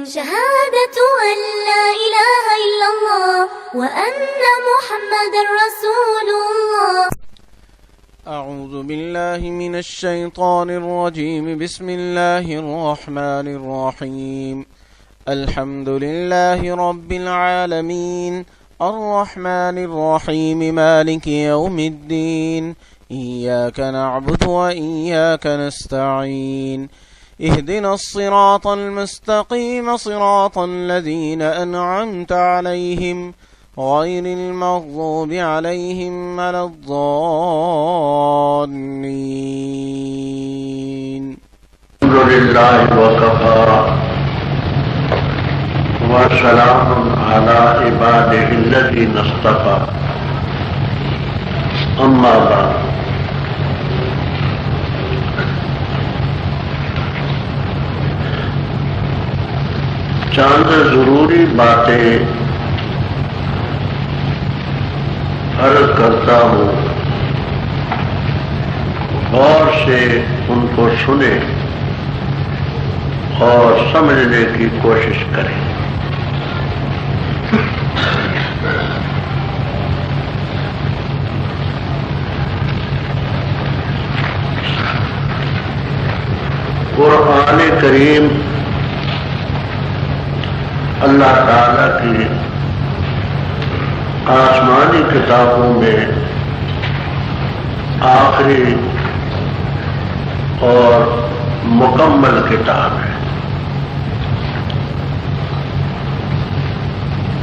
شهادة أن لا إله إلا الله وأن محمد رسول الله. أعوذ بالله من الشيطان الرجيم. بسم الله الرحمن الرحيم. الحمد لله رب العالمين الرحمن الرحيم مالك يوم الدين. إياك نعبد وإياك نستعين. اهدنا الصراط المستقيم صراط الذين أنعمت عليهم غير المغضوب عليهم ولا الضالين. الحمد لله وكفى وسلام على عباده الذين اصطفى. أما بعد، چند ضروری باتیں عرض کرتا ہوں، غور سے ان کو سنیں اور سمجھنے کی کوشش کریں۔ قرآن کریم اللہ تعالیٰ کی آسمانی کتابوں میں آخری اور مکمل کتاب ہے۔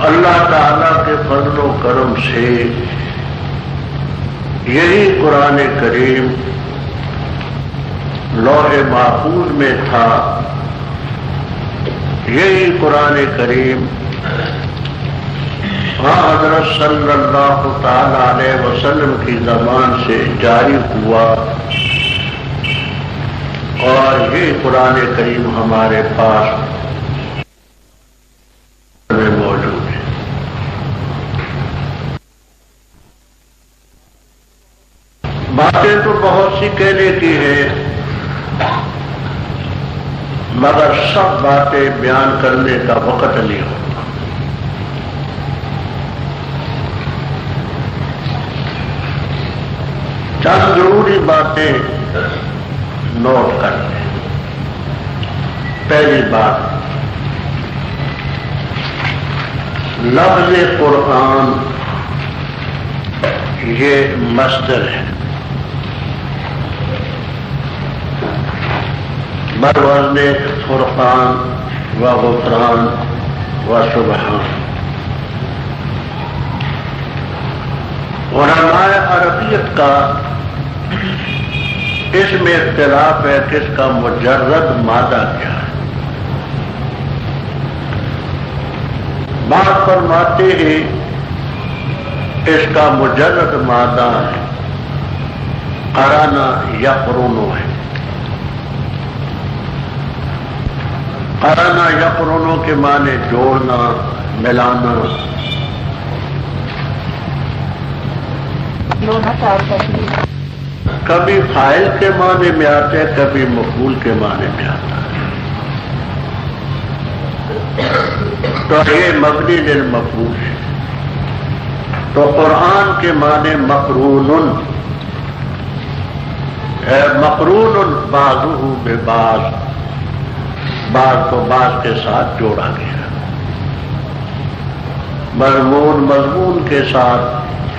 اللہ تعالیٰ کے فضل و کرم سے یہی قرآن کریم لوح محفوظ میں تھا، یہی قرآن کریم حضرت صلی اللہ تعالی علیہ وسلم کی زبان سے جاری ہوا، اور یہ قرآن کریم ہمارے پاس میں موجود ہے۔ باتیں تو بہت سی کہنے کی ہیں، مگر سب باتیں بیان کرنے کا وقت نہیں ہوتا۔ چند ضروری باتیں نوٹ کر لیں۔ پہلی بات، لفظ قرآن یہ مصدر ہے، بروزن فرقان و غفران و سبحان۔ علماء عربیت کا اس میں اختلاف ہے کہ اس کا مجرد مادہ کیا ہے۔ بات فرماتے ہیں اس کا مجرد مادہ ہے قرانہ یقرن ہے۔ قرانہ یقرن کے معنی جوڑنا، ملانا۔ کبھی فاعل کے معنی میں آتے ہیں، کبھی مفعول کے معنی میں آتا ہے۔ تو یہ مبنی للمفعول ہے۔ تو قرآن کے معنی مقرون ہے، مقرون بعضہ ببعض، بعض کو بعض کے ساتھ جوڑا گیا، مضمون مضمون کے ساتھ،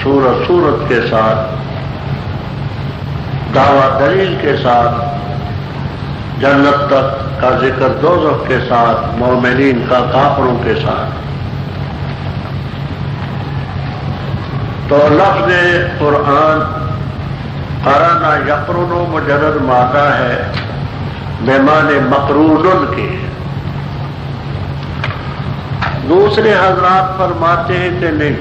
صورت صورت کے ساتھ، دعویٰ دلیل کے ساتھ، جنت تک کا ذکر دوزخ کے ساتھ، مومنین کا کافروں کے ساتھ۔ تو لفظ قرآن قرانہ یقرن مجرد مادہ ہے، بمعنی مقرون کے۔ دوسرے حضرات فرماتے ہیں کہ نہیں،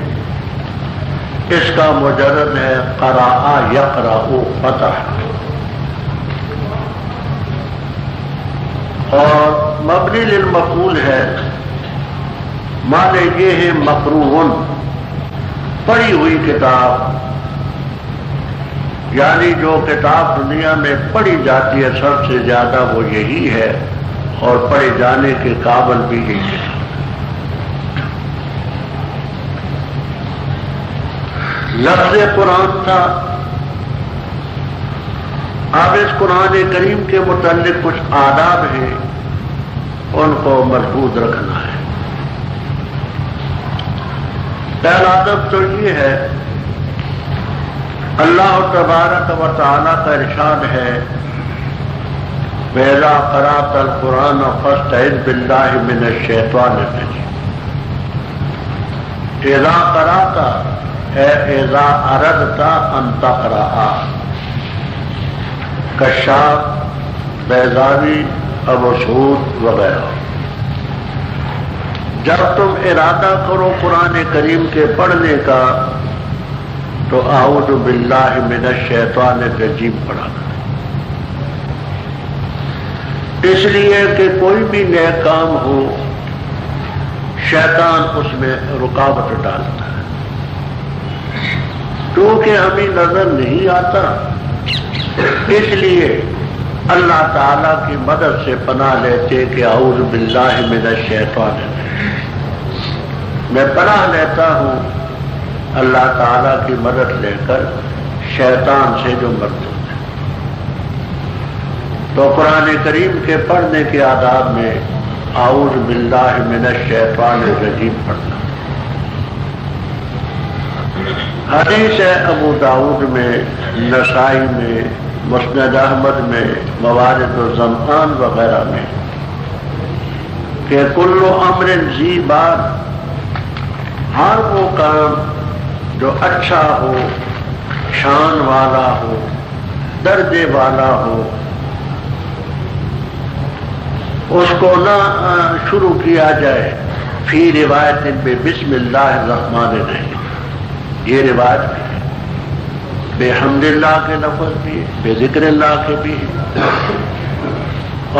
اس کا مجرد ہے قرأ یقرأ فتح، اور مبنی للمفعول ہے، معنی یہ ہے مقروء، پڑھی ہوئی کتاب، یعنی جو کتاب دنیا میں پڑھی جاتی ہے سب سے زیادہ وہ یہی ہے، اور پڑھے جانے کے قابل بھی یہی ہے۔ لفظ قرآن تھا، اب اس قرآن کریم کے متعلق کچھ آداب ہیں، ان کو محفوظ رکھنا ہے۔ پہلا ادب تو یہ ہے، اللہ تبارک و تعالیٰ کا ارشاد ہے وَإِذَا قَرَأْتَ الْقُرْآنَ فَاسْتَعِذْ بِاللَّهِ مِنَ الشَّيْطَانِ الرَّجِيمِ۔ اذا قرأت ہے اذا اردت ان تقرأ۔ کشاف، بیضاوی، ابو سعود وغیرہ۔ جب تم ارادہ کرو قرآن کریم کے پڑھنے کا تو اعوذ باللہ من الشیطان الرجیم پڑھا کرو، اس لیے کہ کوئی بھی نیک کام ہو شیطان اس میں رکاوٹ ڈالتا ہے، کیونکہ ہمیں نظر نہیں آتا، اس لیے اللہ تعالیٰ کی مدد سے پناہ لیتے کہ اعوذ باللہ من الشیطان الرجیم، میں پناہ لیتا ہوں اللہ تعالیٰ کی مدد لے کر شیطان سے جو مردود ہے۔ تو قرآن کریم کے پڑھنے کے آداب میں اعوذ باللہ من الشیطان الرجیم پڑھنا۔ حدیث ہے ابو داؤد میں، نسائی میں، مسند احمد میں، موارد الزمان وغیرہ میں کہ کل امر ذی بال، ہر وہ کام جو اچھا ہو، شان والا ہو، درجے والا ہو، اس کو نہ شروع کیا جائے فی روایت بے بسم اللہ الرحمن الرحیم، یہ روایت بھی ہے، بے حمد اللہ کے لفظ بھی ہے، بے ذکر اللہ کے بھی ہے،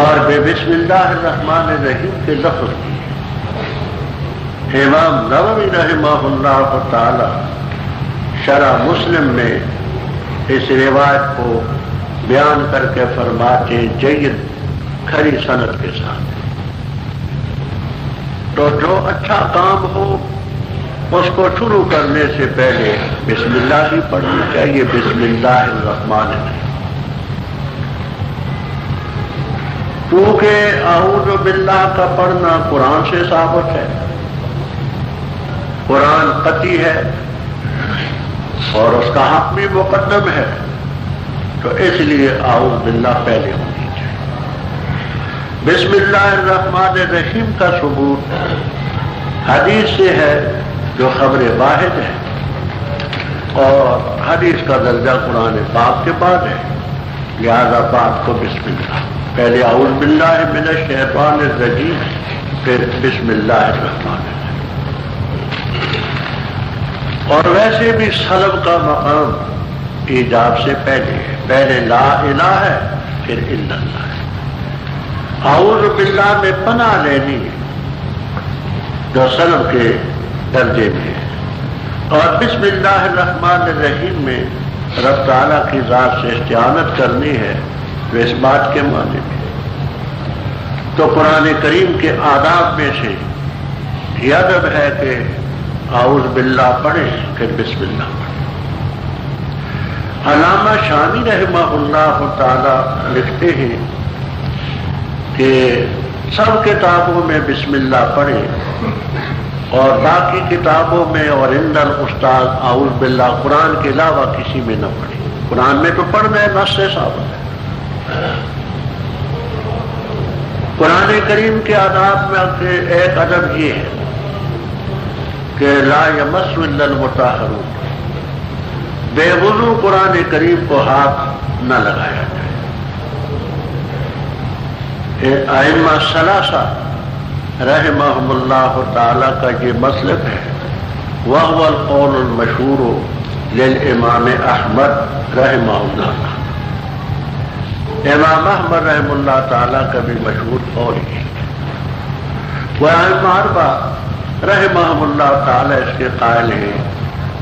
اور بے بسم اللہ الرحمن الرحیم کے لفظ بھی ہے۔ امام نووی رحمہ اللہ تعالی شرح مسلم میں اس روایت کو بیان کر کے فرماتے جید کھری سند کے ساتھ، تو جو اچھا کام ہو اس کو شروع کرنے سے پہلے بسم اللہ ہی پڑھنی چاہیے، بسم اللہ الرحمن الرحیم، کیونکہ اعوذ باللہ کا پڑھنا قرآن سے ثابت ہے، قرآن قطعی ہے اور اس کا حق بھی مقدم ہے، تو اس لیے اعوذ باللہ پہلے ہونی چاہیے۔ بسم اللہ الرحمن الرحیم کا ثبوت حدیث سے ہے جو خبر واحد ہے، اور حدیث کا درجہ قرآن پاک کے بعد ہے، لہذا بات کو بسم اللہ، پہلے اعوذ باللہ من الشیطان الرجیم، پھر بسم اللہ الرحمن الرحیم۔ اور ویسے بھی سلب کا مقام ایجاب سے پہلے ہے، پہلے لا الہ ہے پھر الا اللہ ہے۔ اعوذ باللہ میں پناہ لینی ہے جو سلب کے درجے میں ہے، اور بسم اللہ الرحمن الرحیم میں رب تعالیٰ کی ذات سے استعانت کرنی ہے، جو اس بات کے معنی میں۔ تو قرآن کریم کے آداب میں سے یہ ادب ہے کہ اعوذ باللہ پڑھیں پھر بسم اللہ پڑھیں۔ علامہ شامی رحمہ اللہ تعالی لکھتے ہیں کہ سب کتابوں میں بسم اللہ پڑھیں، اور باقی کتابوں میں اور عند الاستاذ اعوذ باللہ قرآن کے علاوہ کسی میں نہ پڑھیں۔ قرآن میں تو پڑھنا ہے، نص سے ثابت ہے۔ قرآن کریم کے آداب میں سے ایک ادب یہ ہے کہ لا یمس الا المطہرون، بے وضو قرآن کریم کو ہاتھ نہ لگایا جائے۔ ائمہ ثلاثہ رحمہم اللہ تعالی کا یہ مسلک ہے، وہو القول المشہور للامام احمد رحمہ اللہ۔ امام احمد رحمہ اللہ تعالی کا بھی مشہور قول ہے، وہ ائمہ اربعہ رحمہم اللہ تعالی اس کے قائل ہیں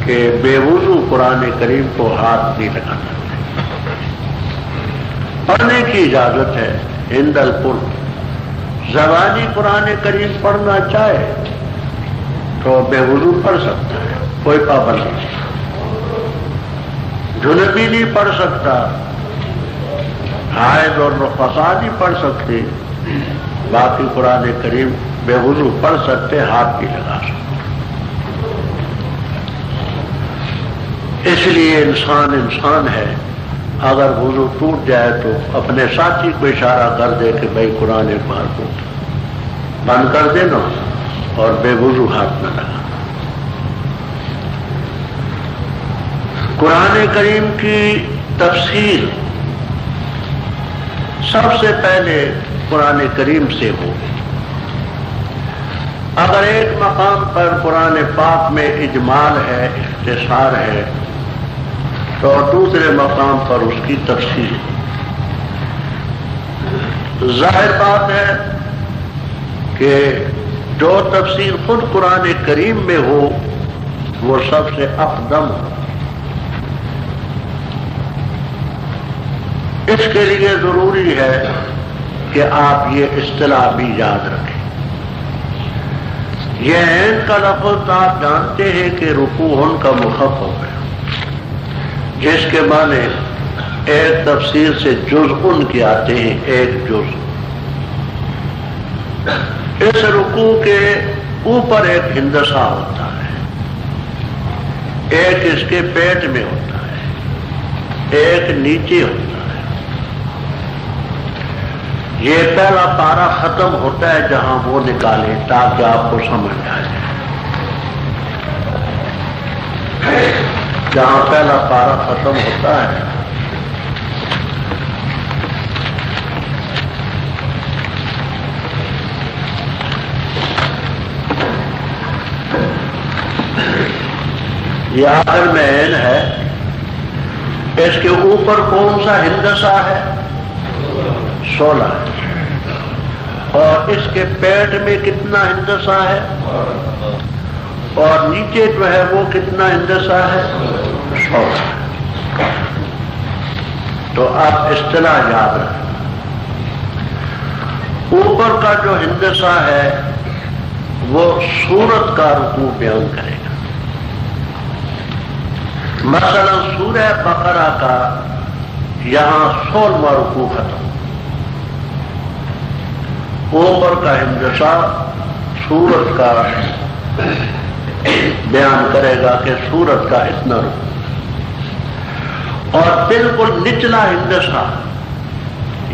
کہ بے وضو قرآن کریم کو ہاتھ نہیں لگانا چاہیے۔ پڑھنے کی اجازت ہے عند القرب، زبانی قرآن کریم پڑھنا چاہے تو بے وضو پڑھ سکتا ہے، کوئی پابندی نہیں۔ جنبی نہیں پڑھ سکتا، حائض اور نفسا نہیں پڑھ سکتے، باقی قرآن کریم بے وضو پڑھ سکتے، ہاتھ بھی لگا سکتے۔ اس لیے انسان ہے، اگر وضو ٹوٹ جائے تو اپنے ساتھی کو اشارہ کر دے کہ بھائی قرآن پاک کو بند کر دینا اور بے وضو ہاتھ نہ لگا۔ قرآن کریم کی تفسیر سب سے پہلے قرآن کریم سے ہو۔ اگر ایک مقام پر قرآن پاک میں اجمال ہے، اختصار ہے، تو دوسرے مقام پر اس کی تفسیر۔ ظاہر بات ہے کہ جو تفسیر خود قرآن کریم میں ہو وہ سب سے اقدم ہو۔ اس کے لیے ضروری ہے کہ آپ یہ اصطلاح بھی یاد رکھیں۔ یہ عین کا لفظ آپ جانتے ہیں کہ رکوع کا مخفف ہے، جس کے معنی ایک تفسیر سے جزء کے آتے ہیں، ایک جز۔ اس رکوع کے اوپر ایک ہندسہ ہوتا ہے، ایک اس کے پیٹ میں ہوتا ہے، ایک نیچے ہوتا ہے۔ یہ پہلا پارہ ختم ہوتا ہے جہاں وہ نکالے تاکہ آپ کو سمجھ آ جائے۔ جہاں پہلا پارہ ختم ہوتا ہے یہ آخر میں عین ہے، اس کے اوپر کون سا ہندسہ ہے؟ 16 ہے۔ اور اس کے پیٹ میں کتنا ہندسہ ہے؟ اور نیچے جو ہے وہ کتنا ہندسہ ہے؟ 16۔ تو آپ اصطلاح یاد رکھیں۔ اوپر کا جو ہندسہ ہے وہ سورت کا رکوع بیان کرے گا۔ مثلا سورہ بقرہ کا یہاں 16واں رکوع ختم، اوپر کا ہندسہ سورت کا بیان کرے گا کہ سورت کا اتنا رکوع، اور بالکل نچلا ہندسہ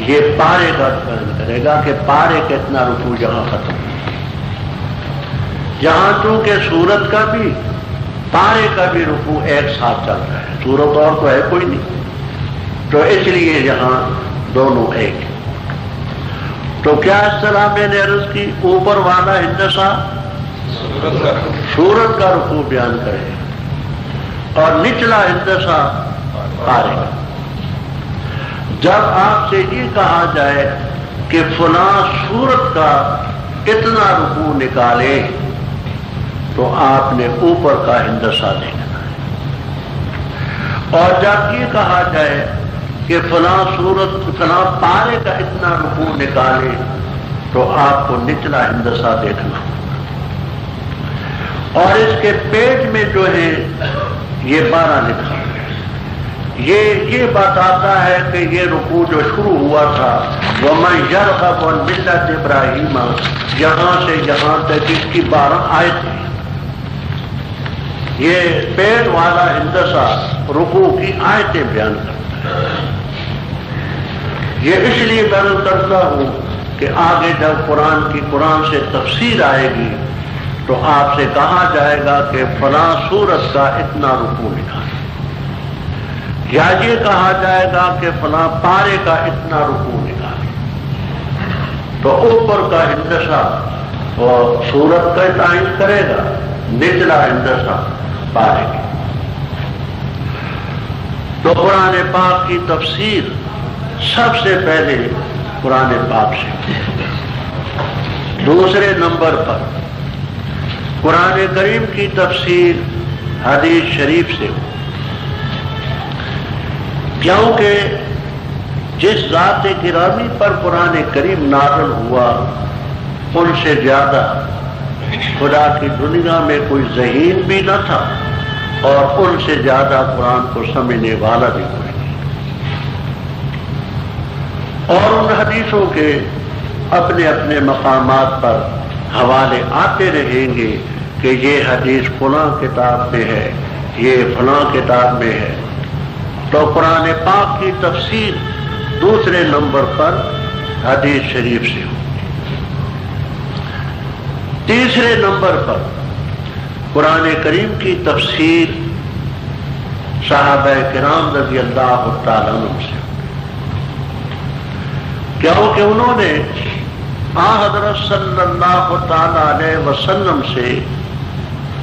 یہ پارے کا بیان کرے گا کہ پارے کا اتنا رکوع جہاں ختم۔ یہاں چونکہ سورت کا بھی پارے کا بھی رکوع ایک ساتھ چل رہا ہے، سورت اور تو ہے کوئی نہیں، تو اس لیے یہاں دونوں ایک ہیں۔ تو کیا اصطلاح میں نے عرض کی؟ اوپر والا ہندسہ سورت کا رکوع بیان کرے اور نچلا ہندسہ پارے کا۔ جب آپ سے یہ کہا جائے کہ فلاں سورت کا اتنا رکوع نکالے تو آپ نے اوپر کا ہندسہ دیکھنا ہے، اور جب یہ کہا جائے کہ فلاں سورت فلاں پارے کا اتنا رکوع نکالے تو آپ کو نچلا ہندسہ دیکھنا ہوگا۔ اور اس کے پیٹ میں جو ہے یہ 12 لکھا ہے، یہ بتاتا ہے کہ یہ رکوع جو شروع ہوا تھا وَمَنْ يَرْغَبُ عَنْ مِلَّةِ إِبْرَاهِيمَ، یہاں سے یہاں تک اس کی 12 آیتیں۔ یہ پیٹ والا ہندسہ رکوع کی آیتیں بیان کرتا ہے۔ یہ اس لیے بیان کرتا ہوں کہ آگے جب قرآن سے تفسیر آئے گی تو آپ سے کہا جائے گا کہ فلاں سورت کا اتنا رکوع نکالے، یا یہ کہا جائے گا کہ فلاں پارے کا اتنا رکوع نکالے، تو اوپر کا ہندسہ اور سورت کا تعین کرے گا، نچلا ہندسہ پارے گا۔ تو قرآن پاک کی تفسیر سب سے پہلے قرآن پاک سے۔ دوسرے نمبر پر قرآن کریم کی تفسیر حدیث شریف سے ہو، کیونکہ جس ذات گرامی پر قرآن کریم نازل ہوا ان سے زیادہ خدا کی دنیا میں کوئی ذہین بھی نہ تھا اور ان سے زیادہ قرآن کو سمجھنے والا بھی کوئی نہیں. اور ان حدیثوں کے اپنے اپنے مقامات پر حوالے آتے رہیں گے کہ یہ حدیث فلاں کتاب میں ہے، یہ فلاں کتاب میں ہے. تو قرآن پاک کی تفسیر دوسرے نمبر پر حدیث شریف سے ہو. تیسرے نمبر پر قرآن کریم کی تفسیر صحابہ کرام رضی اللہ تعالیٰ عنہ سے، کیونکہ انہوں نے حضرت صلی اللہ تعالیٰ علیہ وسلم سے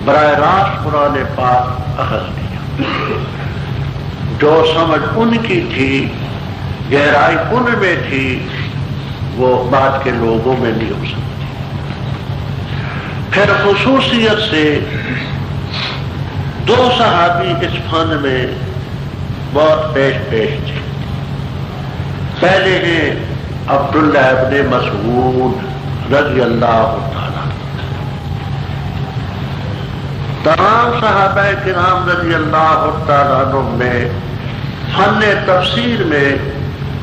براہ راست قرآن پاک اخذ کیا. جو سمجھ ان کی تھی، گہرائی ان میں تھی، وہ بعد کے لوگوں میں نہیں ہو سکتی. پھر خصوصیت سے دو صحابی اس فن میں بہت پیش تھے. پہلے ہیں عبداللہ ابن مسعود رضی اللہ تعالیٰ. تمام صحابہ کرام رضی اللہ تعالیٰ عنہ میں فن تفسیر میں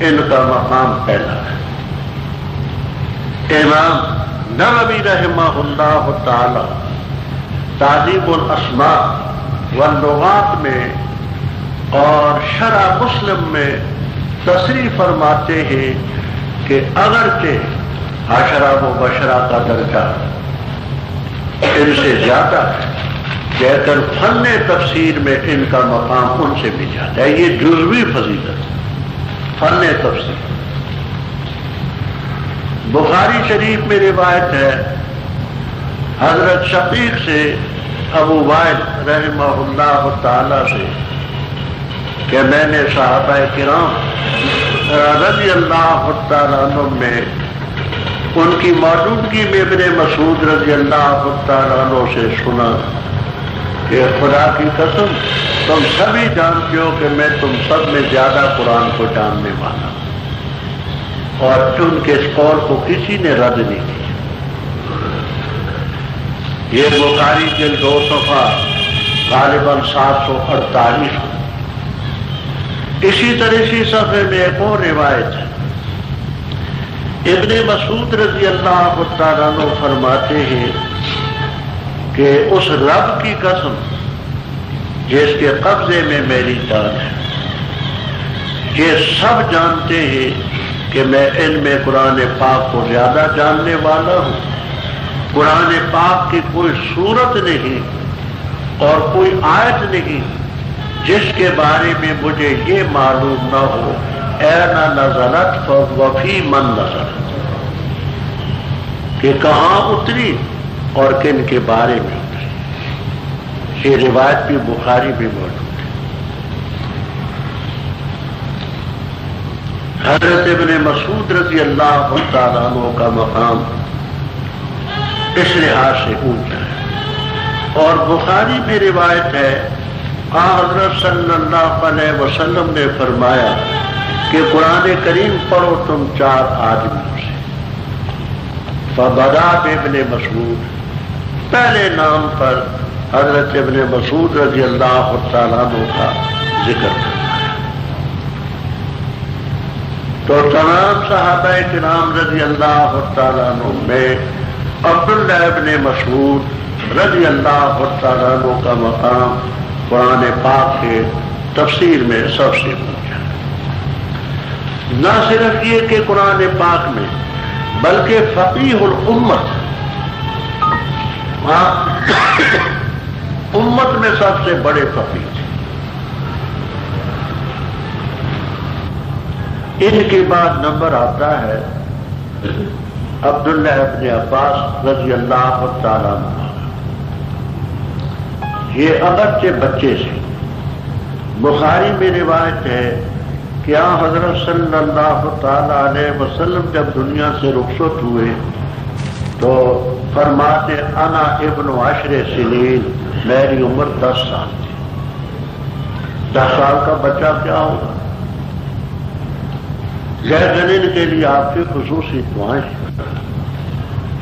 ان کا مقام پہلا ہے. امام نووی رحمہ اللہ تعالی تہذیب الاسماء واللغات میں اور شرح مسلم میں تصریح فرماتے ہیں کہ اگرچہ عشرہ مبشرہ کا درجہ ان سے زیادہ ہے، لیکن فن تفسیر میں ان کا مقام ان سے بھی زیادہ ہے. یہ جزوی فضیلت ہے فن تفسیر. بخاری شریف میں روایت ہے حضرت شقیق سے ابو وائل رحمہ اللہ تعالی سے کہ میں نے صحابہ کرام رضی اللہ تعالیٰ عنہ میں ان کی موجودگی میں ابن مسعود رضی اللہ تعالیٰ عنہ سے سنا کہ خدا کی قسم تم سبھی جانتے ہو کہ میں تم سب میں زیادہ قرآن کو جاننے والا ہوں. اور ان کے اس قول کو کسی نے رد نہیں کیا. یہ بخاری جلد 2 صفحہ غالباً 748. اسی طرح اسی صفحے میں ایک اور روایت ہے. ابن مسعود رضی اللہ تعالیٰ عنہ فرماتے ہیں کہ اس رب کی قسم جس کے قبضے میں میری جان ہے، یہ سب جانتے ہیں کہ میں ان میں قرآن پاک کو زیادہ جاننے والا ہوں. قرآن پاک کی کوئی صورت نہیں اور کوئی آیت نہیں جس کے بارے میں مجھے یہ معلوم نہ ہو اینا نزلت وفی من نزلت، کہ کہاں اتری اور کن کے بارے میں اتری. یہ روایت بھی بخاری بھی موجود. حضرت ابن مسعود رضی اللہ تعالیٰ عنہ کا مقام اس لحاظ سے اونچا ہے. اور بخاری میں روایت ہے حضرت صلی اللہ علیہ وسلم نے فرمایا کہ قرآن کریم پڑھو تم 4 آدمیوں سے. فبدا ابن مسعود، پہلے نام پر حضرت ابن مسعود رضی اللہ تعالیٰ عنہ کا ذکر کرتا. تو تمام صحابہ کرام رضی اللہ تعالیٰ عنہ میں عبداللہ ابن مسعود رضی اللہ تعالیٰ عنہ کا مقام قرآن پاک کے تفسیر میں سب سے اونچا. نہ صرف یہ کہ قرآن پاک میں بلکہ فقیہ الامت، امت میں سب سے بڑے فقیہ تھے. ان کے بعد نمبر آتا ہے عبداللہ ابن عباس رضی اللہ تعالیٰ عنہ. یہ اگرچہ بچے سے، بخاری میں روایت ہے کہ حضرت صلی اللہ تعالیٰ علیہ وسلم جب دنیا سے رخصت ہوئے تو فرماتے انا ابن 10 سنین، میری عمر 10 سال تھی. 10 سال کا بچہ کیا ہوگا؟ غیر جنین کے لیے آپ کی خصوصی دعائیں.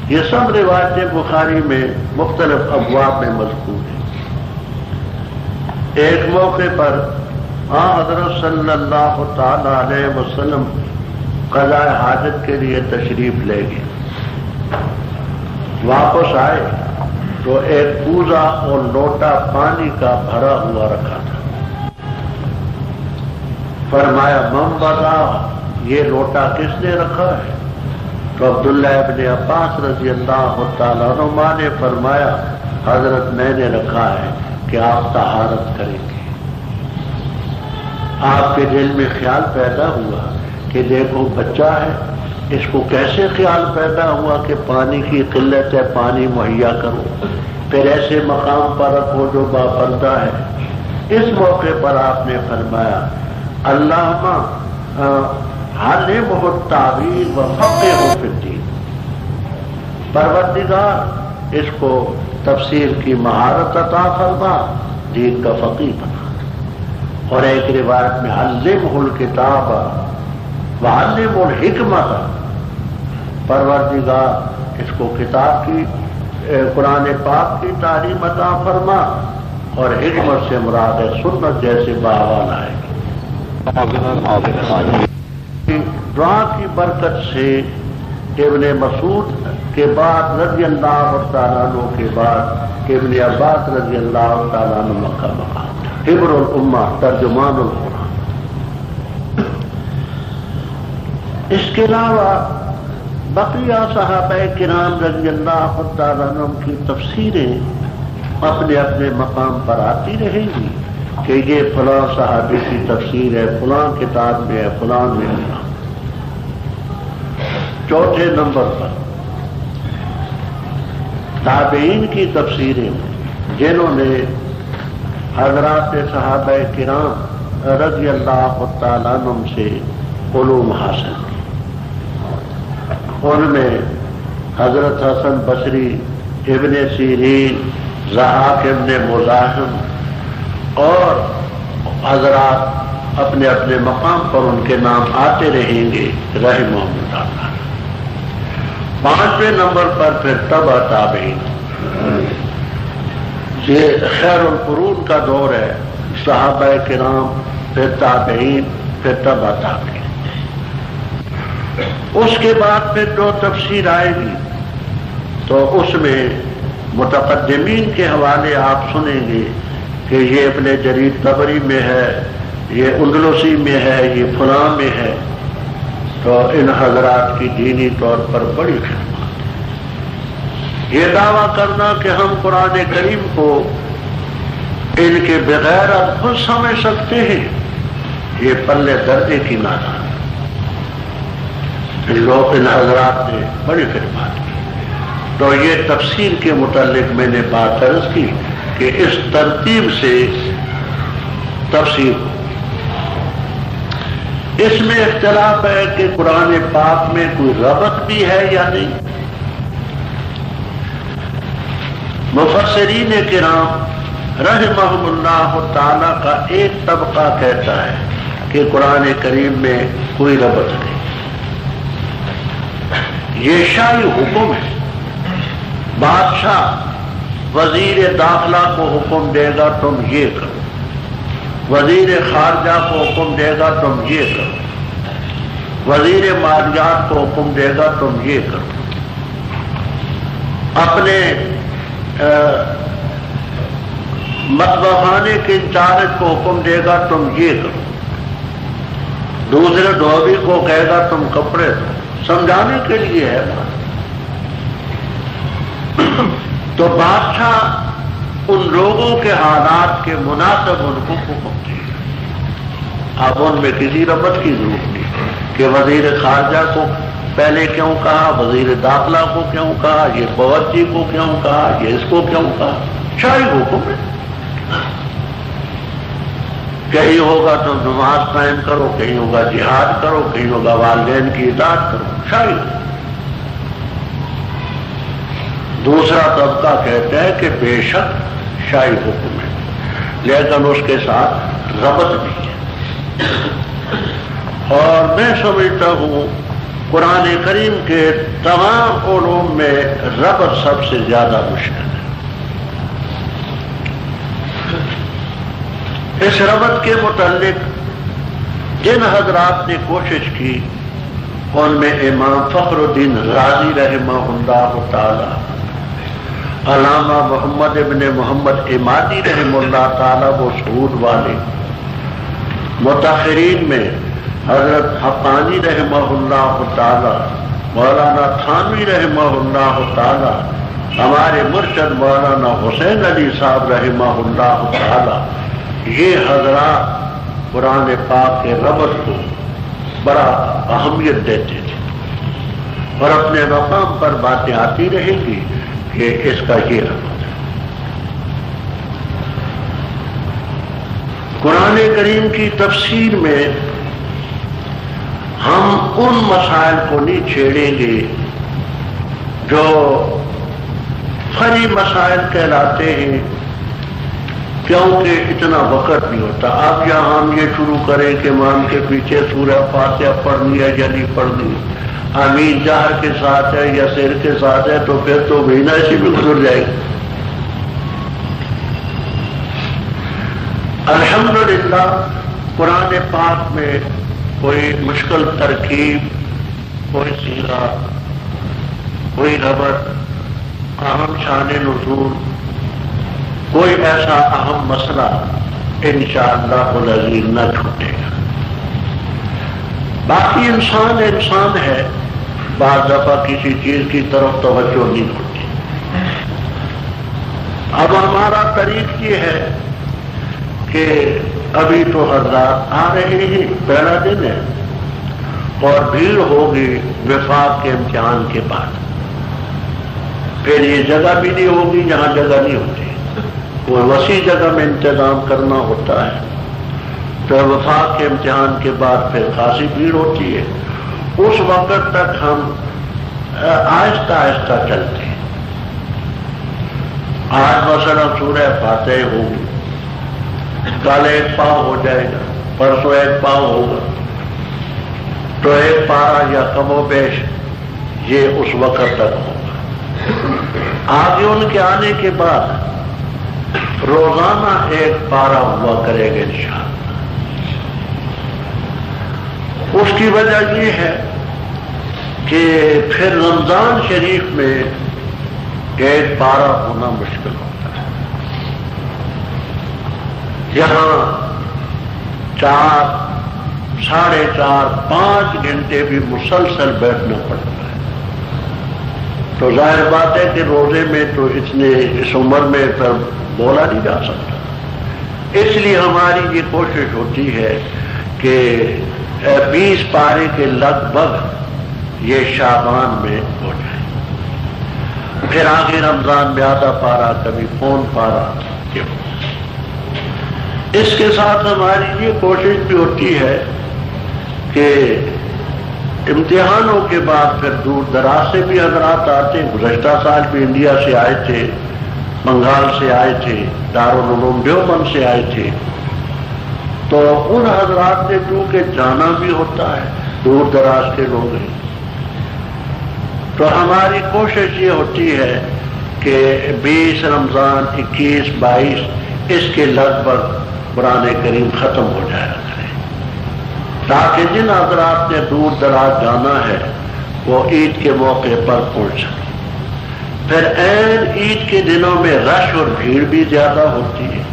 یہ سب روایتیں بخاری میں مختلف ابواب میں مذکور ہیں۔ ایک موقع پر حضرت صلی اللہ تعالی علیہ وسلم قضاء حاجت کے لیے تشریف لے گئے، واپس آئے تو ایک کوزہ اور لوٹا پانی کا بھرا ہوا رکھا تھا۔ فرمایا من وضع، یہ لوٹا کس نے رکھا ہے؟ تو عبداللہ ابن عباس رضی اللہ تعالیٰ عنہ نے فرمایا حضرت میں نے رکھا ہے کہ آپ طہارت کریں گے۔ آپ کے دل میں خیال پیدا ہوا کہ دیکھو بچہ ہے، اس کو کیسے خیال پیدا ہوا کہ پانی کی قلت ہے، پانی مہیا کرو، پھر ایسے مقام پر رکھو جو باپردہ ہے۔ اس موقع پر آپ نے فرمایا اللہم علمہ التعویل وفقہہ فی الدین، پروردگار اس کو تفسیر کی مہارت عطا فرما، دین کا فقیہ بنا۔ اور ایک روایت میں علمہ الکتاب وعلمہ الحکمت، پروردگار اس کو کتاب کی قرآن پاک کی تعلیم عطا فرما، اور حکمت سے مراد ہے سنت جیسے باوال آئے گی۔ دعا کی برکت سے ابن مسعود کے بعد رضی اللہ تعالیٰ عنہ کے بعد ابن عباس رضی اللہ تعالیٰ عنہ کا مقام، حبر الامہ، ترجمان القرآن۔ اس کے علاوہ بقیہ صحابہ کرام رضی اللہ تعالیٰ عنہ کی تفسیریں اپنے اپنے مقام پر آتی رہیں گی کہ یہ فلاں صحابی کی تفسیر ہے، فلاں کتاب میں ہے، فلاں میں ہے۔ چوتھے نمبر پر تابعین کی تفسیریں جنہوں نے حضرات صحابہ کرام رضی اللہ تعالیٰ عنہ سے علوم حاصل کی، ان میں حضرت حسن بصری، ابن سیرین، ضحاک ابن مزاحم اور حضرات اپنے اپنے مقام پر ان کے نام آتے رہیں گے رحمہم اللہ۔ پانچویں نمبر پر پھر تبع تابعین، یہ خیر القرون کا دور ہے، صحابہ کرام، پھر تابعین، پھر تبع تابعین۔ اس کے بعد پھر جو تفسیر آئے گی تو اس میں متقدمین کے حوالے آپ سنیں گے کہ یہ ابن جریر طبری میں ہے، یہ اندلسی میں ہے، یہ فلاں میں ہے۔ تو ان حضرات کی دینی طور پر بڑی خدمات ہے۔ یہ دعویٰ کرنا کہ ہم قرآن کریم کو ان کے بغیر اب خود سمجھ سکتے ہیں، یہ پلے دردے کی نادانی۔ ان حضرات نے بڑی خدمات کی۔ تو یہ تفسیر کے متعلق میں نے بات عرض کی کہ اس ترتیب سے تفسیر ہو۔ اس میں اختلاف ہے کہ قرآن پاک میں کوئی ربط بھی ہے یا نہیں۔ مفسرین کرام رحمہم اللہ تعالی کا ایک طبقہ کہتا ہے کہ قرآن کریم میں کوئی ربط نہیں، یہ شاہی حکم ہے۔ بادشاہ وزیر داخلہ کو حکم دے گا تم یہ کرو، وزیر خارجہ کو حکم دے گا تم یہ کرو، وزیر مالیات کو حکم دے گا تم یہ کرو، اپنے مطبخ خانے کے انچارج کو حکم دے گا تم یہ کرو، دوسرے دھوبی کو کہے گا تم کپڑے دو، سمجھانے کے لیے ہے بات۔ تو بادشاہ ان لوگوں کے حالات کے مناسب ان کو حکم دے، اب ان میں کسی ربط کی ضرورت نہیں کہ وزیر خارجہ کو پہلے کیوں کہا، وزیر داخلہ کو کیوں کہا، یہ باورچی کو کیوں کہا، یہ اس کو کیوں کہا، شاہی حکم ہے۔ کہیں ہوگا تو نماز قائم کرو، کہیں ہوگا جہاد کرو، کہیں ہوگا والدین کی اطاعت کرو، شاہی حکم۔ دوسرا طبقہ کہتا ہے کہ بے شک شاہی حکم ہے، لیکن اس کے ساتھ ربط بھی ہے۔ اور میں سمجھتا ہوں قرآن کریم کے تمام علوم میں ربط سب سے زیادہ مشکل ہے۔ اس ربط کے متعلق جن حضرات نے کوشش کی ان میں امام فخر الدین رازی رحمہ اللہ تعالی، علامہ محمد ابن محمد عمادی رحمہ اللہ تعالی وہ سعود والے، متاخرین میں حضرت حقانی رحمہ اللہ تعالی، مولانا تھانوی رحمہ اللہ تعالی، ہمارے مرشد مولانا حسین علی صاحب رحمہ اللہ تعالی، یہ حضرات قرآن پاک کے ربط کو بڑا اہمیت دیتے تھے اور اپنے مقام پر باتیں آتی رہیں گی کہ اس کا یہ ربط ہے۔ قرآن کریم کی تفسیر میں ہم ان مسائل کو نہیں چھیڑیں گے جو فرعی مسائل کہلاتے ہیں، کیونکہ اتنا وقت نہیں ہوتا۔ اب یہاں ہم یہ شروع کریں کہ امام کے پیچھے سورہ فاتحہ پڑھنی ہے یا نہیں پڑھنی، آمین جہر کے ساتھ ہے یا سر کے ساتھ ہے، تو پھر تو مہینہ اسی بھی گزر جائے گا۔ الحمدللہ قرآن پاک میں کوئی مشکل ترکیب، کوئی صیغہ، کوئی ربط، اہم شان نزول، کوئی ایسا اہم مسئلہ انشاءاللہ العزیز نہ چھوٹے گا۔ باقی انسان ہے، بعض دفعہ کسی چیز کی طرف توجہ نہیں ہوتی۔ اب ہمارا طریق یہ ہے کہ ابھی تو حضرات آ رہے ہیں، پہلا دن ہے اور بھیڑ ہوگی وفاق کے امتحان کے بعد، پھر یہ جگہ بھی نہیں ہوگی جہاں جگہ نہیں ہوتی، کوئی وسیع جگہ میں انتظام کرنا ہوتا ہے، تو وفاق کے امتحان کے بعد پھر خاصی بھیڑ ہوتی ہے۔ اس وقت تک ہم آہستہ آہستہ چلتے ہیں۔ آج مثلا سورہ فاتحہ ہوگی، کل ایک پاؤ ہو جائے گا، پرسوں ایک پاؤ ہوگا، تو ایک پارا یا کم و بیش یہ اس وقت تک ہوگا۔ آگے ان کے آنے کے بعد روزانہ ایک پارا ہوا کرے گا انشاءاللہ۔ اس کی وجہ یہ ہے کہ پھر رمضان شریف میں ایک پارا ہونا مشکل ہوتا ہے۔ یہاں 4، 4.5، 5 گھنٹے بھی مسلسل بیٹھنا پڑتا ہے، تو ظاہر بات ہے کہ روزے میں تو اس عمر میں پھر بولا نہیں جا سکتا۔ اس لیے ہماری یہ کوشش ہوتی ہے کہ 20 پارے کے لگ بھگ یہ شعبان میں ہو جائے، پھر آگے رمضان میں آدھا پارا، کبھی پون پارا یہ ہو۔ اس کے ساتھ ہماری یہ کوشش بھی ہوتی ہے کہ امتحانوں کے بعد پھر دور دراز سے بھی حضرات آتے ہیں۔ گزشتہ سال بھی انڈیا سے آئے تھے، بنگال سے آئے تھے، دارالعلوم دیوبند سے آئے تھے، تو ان حضرات نے کیونکہ جانا بھی ہوتا ہے، دور دراز کے لوگ ہیں، تو ہماری کوشش یہ ہوتی ہے کہ 20 رمضان، 21، 22 اس کے لگ بھگ قرآن کریم ختم ہو جایا کرے، تاکہ جن حضرات نے دور دراز جانا ہے وہ عید کے موقع پر پہنچ سکے۔ پھر عین عید کے دنوں میں رش اور بھیڑ بھی زیادہ ہوتی ہے،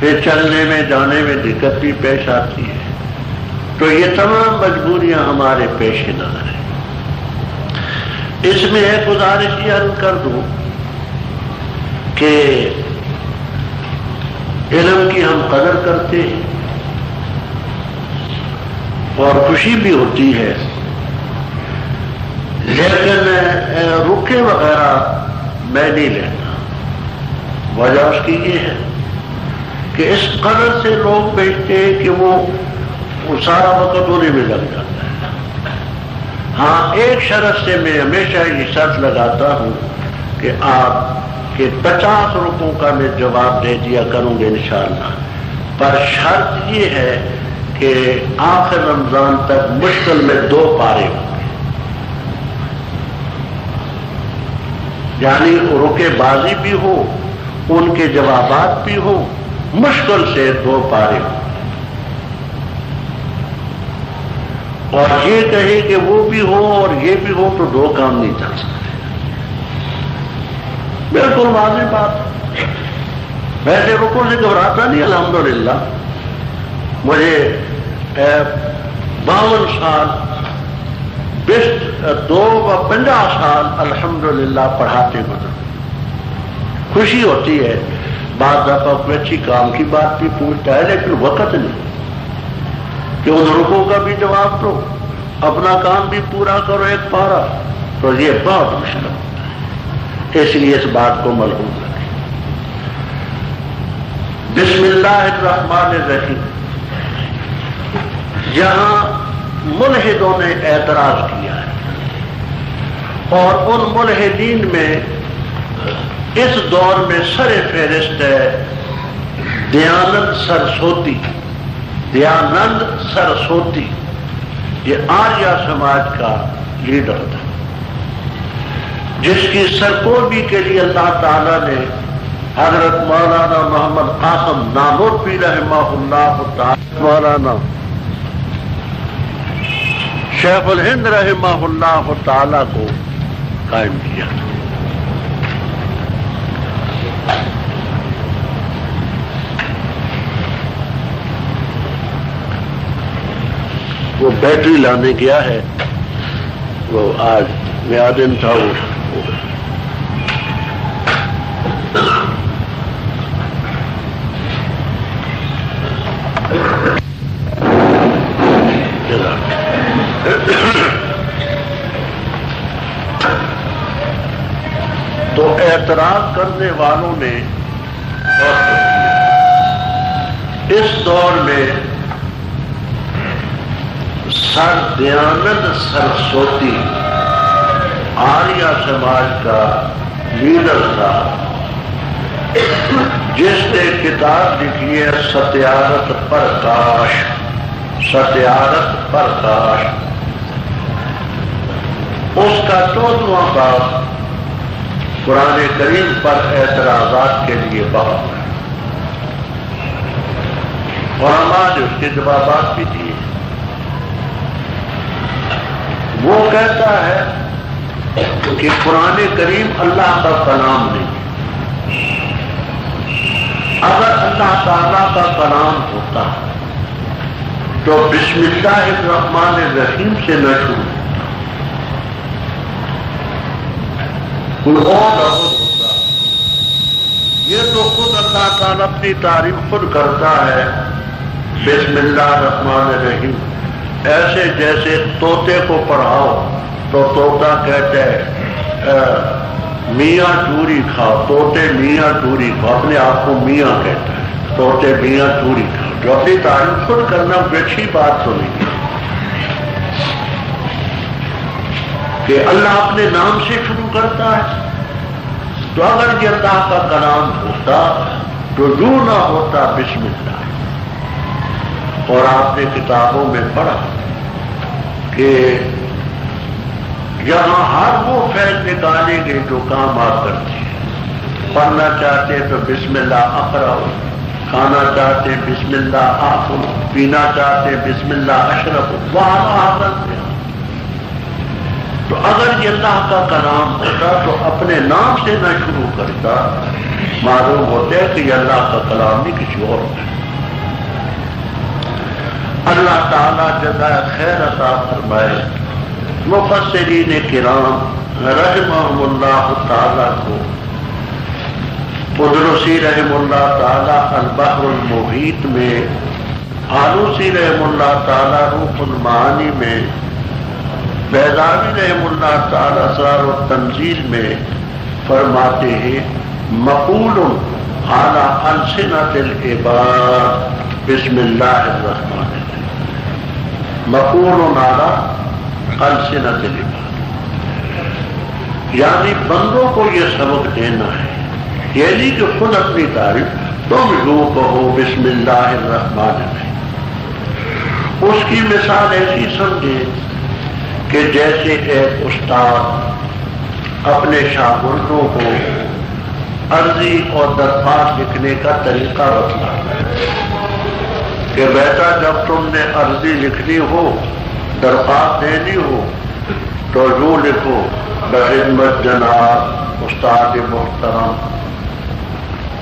پھر چلنے میں جانے میں دقت بھی پیش آتی ہے، تو یہ تمام مجبوریاں ہمارے پیش نظر ہیں۔ اس میں ایک گزارش یہ عرض کر دوں کہ علم کی ہم قدر کرتے ہیں اور خوشی بھی ہوتی ہے، لیکن رکے وغیرہ میں نہیں لیتا۔ وجہ اس کی یہ ہے کہ اس قدر سے لوگ بیچتے ہیں کہ وہ سارا وقت ہونے میں لگ جاتا ہے۔ ہاں، ایک شرط سے میں ہمیشہ یہ شرط لگاتا ہوں کہ آپ کے 50 روپوں کا میں جواب دے دیا کروں گے انشاءاللہ، پر شرط یہ ہے کہ آخر رمضان تک مشکل میں 2 پارے ہوں گے۔ یعنی رکے بازی بھی ہو، ان کے جوابات بھی ہو، مشکل سے 2 پارے ہو، اور یہ کہے کہ وہ بھی ہو اور یہ بھی ہو تو 2 کام نہیں چل سکتے۔ بالکل واضح بات۔ ویسے رکو سے گھبراتا نہیں، الحمدللہ مجھے 52 سال 50 سال الحمدللہ پڑھاتے گزرے۔ خوشی ہوتی ہے، بعض دفعہ کوئی اچھی کام کی بات بھی پوچھتا ہے، لیکن وقت نہیں کہ ان رکو کا بھی جواب دو، اپنا کام بھی پورا کرو 1 پارہ، تو یہ بہت مشکل ہوتا ہے۔ اس لیے اس بات کو ملحوظ رکھیں۔ بسم اللہ الرحمن الرحیم، یہاں ملحدوں نے اعتراض کیا ہے، اور ان ملحدین میں اس دور میں سر فہرست ہے دیانند سرسوتی۔ دیانند سرسوتی یہ آریہ سماج کا لیڈر تھا، جس کی سرکوبی کے لیے اللہ تعالیٰ نے حضرت مولانا محمد قاسم نانوتوی رحمہ اللہ تعالی، مولانا شیخ الہند رحمہ اللہ تعالی کو قائم کیا۔ وہ بیٹری لانے گیا ہے، وہ آج نیا دن تھا، وہ تو اعتراض کرنے والوں نے اس دور میں سر دیانند سرسوتی آریہ سماج کا لیڈر تھا، جس نے کتاب لکھی ہے ستیارت پرکاش۔ ستیارت پرکاش اس کا 14واں باب قرآن کریم پر اعتراضات کے لیے باب ہے، اور ہمارے اس کے جوابات بھی دیے۔ وہ کہتا ہے کہ قرآن کریم اللہ کا کلام نہیں، اگر اللہ تعالیٰ کا کلام ہوتا تو بسم اللہ الرحمن الرحیم سے نہ شروع ہوتا، کوئی اور لفظ ہوتا۔ یہ تو خود اللہ تعالیٰ اپنی تعریف خود کرتا ہے، بسم اللہ الرحمن الرحیم، ایسے جیسے طوطے کو پڑھاؤ تو طوطا کہتا ہے میاں چوری کھاؤ، طوطے میاں چوری کھاؤ، اپنے آپ کو میاں کہتا ہے، طوطے میاں چوری کھاؤ، جو اپنی تعریف خود کرنا کوئی اچھی بات تو نہیں ہے کہ اللہ اپنے نام سے شروع کرتا ہے۔ تو اگر یہ اللہ کا کلام ہوتا تو یوں نہ ہوتا بسم اللہ۔ اور آپ نے کتابوں میں پڑھا کہ یہاں ہر وہ فیض نکالیں گے جو کام آپ کرتے ہیں۔ پڑھنا چاہتے تو بسم اللہ اقرأ، کھانا چاہتے بسم اللہ آکل، پینا چاہتے بسم اللہ اشرب، وہاں حاصل ہیں۔ تو اگر یہ اللہ کا کلام ہوتا تو اپنے نام سے نہ شروع کرتا، معلوم ہوتا ہے کہ یہ اللہ کا کلام نہیں کسی اور کا۔ اللہ تعالیٰ جزائے خیر عطا فرمائے۔ مفسرین کرام رحمہم اللہ تعالیٰ کو قدرسی رحم اللہ تعالیٰ البحر المحیط میں، آلوسی رحم اللہ تعالیٰ روح المعانی میں، بیضاوی رحم اللہ تعالیٰ اسرار التنزیل میں فرماتے ہیں مقول علی السنۃ العباد بسم اللہ الرحمن الرحیم، مقول علی السنۃ العباد، یعنی بندوں کو یہ سبق دینا ہے، یہ نہیں کہ خود اپنی تعریف تم یوں کہو بسم اللہ الرحمن الرحیم۔ اس کی مثال ایسی سمجھے کہ جیسے ایک استاد اپنے شاگردوں کو عرضی اور درخواست لکھنے کا طریقہ بتلاتا ہے کہ بیٹا جب تم نے عرضی لکھنی ہو، درخواست دینی ہو تو یوں لکھو، بخدمت جناب استاد محترم۔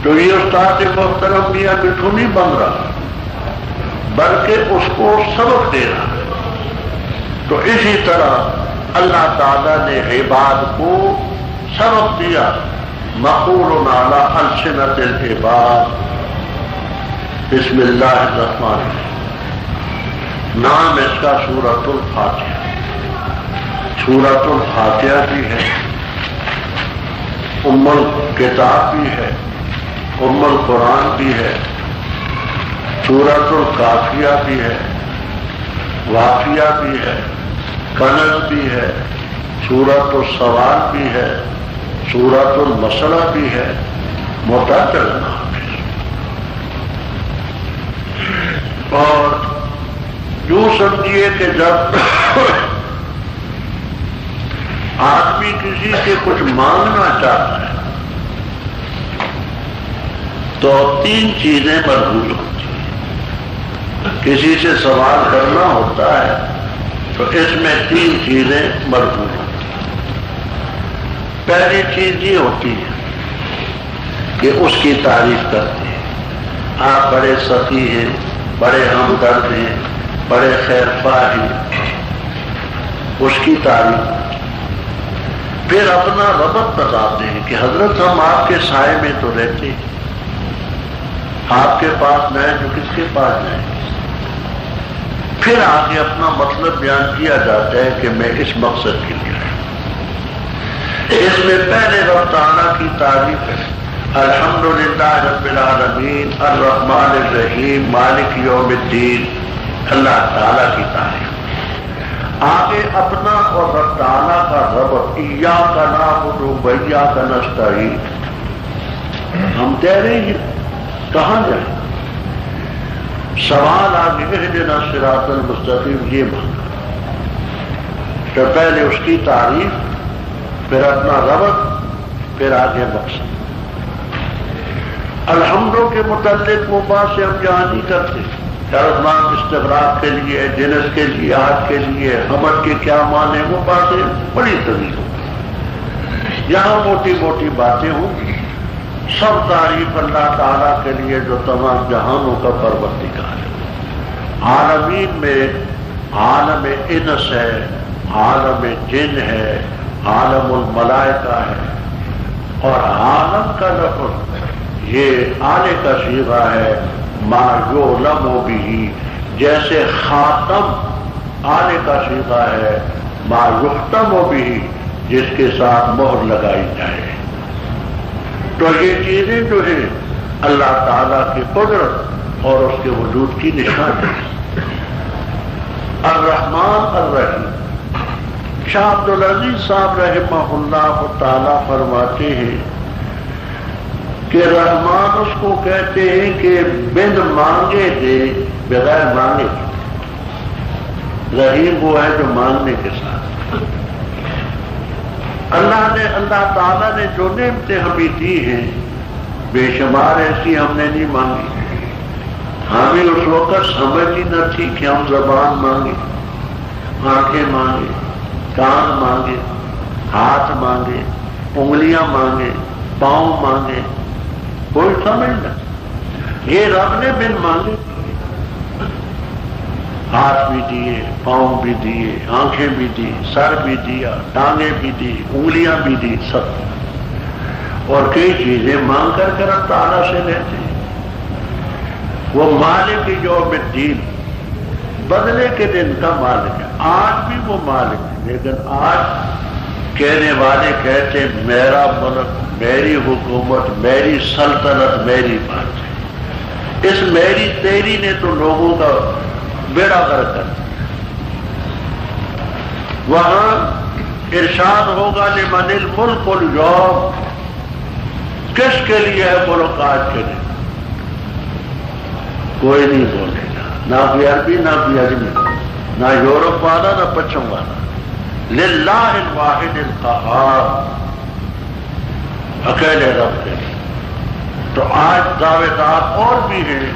تو یہ استاد محترم میاں مٹھو نہیں بن رہا، بلکہ اس کو سبق دے رہا ہے۔ تو اسی طرح اللہ تعالیٰ نے عباد کو سبق دیا، مقول علی السنۃ العباد۔ بسم اللہ الرحمن الرحیم، نام اس کا سورۃ الفاتحہ۔ سورۃ الفاتحہ بھی ہے، ام الکتاب بھی ہے، ام القرآن بھی ہے، سورۃ الکافیہ بھی ہے، وافیہ بھی ہے، کنز بھی ہے، سورۃ السوال بھی ہے، سورۃ المسئلہ بھی ہے، متعدد نام ہے۔ اور یوں سمجھیے کہ جب آدمی کسی سے کچھ مانگنا چاہتا ہے تو 3 چیزیں مربوط ہوتی ہیں۔ کسی سے سوال کرنا ہوتا ہے تو اس میں 3 چیزیں مربوط ہوتی ہیں۔ پہلی چیز یہ ہوتی ہے کہ اس کی تعریف کرتے ہیں، آپ بڑے سخی ہیں، بڑے ہمدرد ہیں، بڑے خیر خواہ ہیں، اس کی تعریف۔ پھر اپنا ربط بتاتے ہیں کہ حضرت ہم آپ کے سائے میں تو رہتے ہیں، آپ کے پاس نہ ہے جو کس کے پاس جائیں۔ پھر آگے اپنا مطلب بیان کیا جاتا ہے کہ میں اس مقصد کے لیے آیا۔ اس میں پہلے رب تعالیٰ کی تعریف ہے، الحمدللہ رب العالمین الرحمن الرحیم مالک یوم الدین، اللہ تعالیٰ کی تعریف۔ آگے اپنا اور رب تعالیٰ کا ربط، ایاک نعبد و ایاک نستعین۔ ہم کہہ رہے ہیں کہاں جائیں؟ سوال آگے اہدنا الصراط المستقیم، یہ مانگا۔ تو پہلے اس کی تعریف، پھر اپنا ربط، پھر آگے مقصد۔ الحمدوں کے متعلق وہ بات سے ہم یہاں نہیں کرتے، رحمان استغراق کے لیے، جنس کے لیے، آہد کے لیے، حمد کے کیا معنی، وہ باتیں بڑی طویل ہوں۔ یہاں موٹی موٹی باتیں ہوں۔ سب تعریف اللہ تعالیٰ کے لیے جو تمام جہانوں کا پروردگار ہے۔ عالمین میں عالم انس ہے، عالم جن ہے، عالم الملائکہ ہے، اور عالم کا لفظ یہ آنے کا صیغہ ہے، ما یعلم بہ، جیسے خاتم آنے کا صیغہ ہے، ما یختم بہ، جس کے ساتھ مہر لگائی جائے۔ تو یہ چیزیں جو ہیں اللہ تعالیٰ کی قدرت اور اس کے وجود کی نشانی ہے۔ الرحمن الرحیم، شاہ عبدالعزیز صاحب رحمہ اللہ تعالیٰ فرماتے ہیں کہ رحمان اس کو کہتے ہیں کہ بن مانگے دے، بغیر مانگے دے۔ رحیم وہ ہے جو مانگنے کے ساتھ۔ اللہ تعالیٰ نے جو نعمتیں ہمیں دی ہیں بے شمار ایسی ہم نے نہیں مانگی۔ ہمیں اس وقت سمجھ ہی نہ تھی کہ ہم زبان مانگے، آنکھیں مانگے، کان مانگے، ہاتھ مانگے، انگلیاں مانگے، پاؤں مانگے، کوئی سمجھ نہ۔ یہ رب نے بن مانگے، ہاتھ بھی دیے، پاؤں بھی دیے، آنکھیں بھی دی، سر بھی دیا، ٹانگیں بھی دی، انگلیاں بھی دی، سب۔ اور کئی چیزیں مانگ کر اللہ تعالیٰ سے لیتے ہیں۔ وہ مالک یوم الدین، بدلے کے دن کا مالک ہے۔ آج بھی وہ مالک ہے، لیکن آج کہنے والے کہتے ہیں میرا ملک، میری حکومت، میری سلطنت، میری بات ہے۔ اس میری تیری نے تو لوگوں کا بیڑا غرق کر دیا۔ وہاں ارشاد ہوگا لمن الملک اليوم، کس کے لیے ہے ملک آج کے دن؟ کوئی نہیں بولے گا، نہ کوئی عربی، نہ کوئی اجمی، نہ یورپ والا، نہ پچھم والا۔ للہ الواحد القہار، اکیلے رب کے لیے۔ تو آج دعوے دار اور بھی ہیں،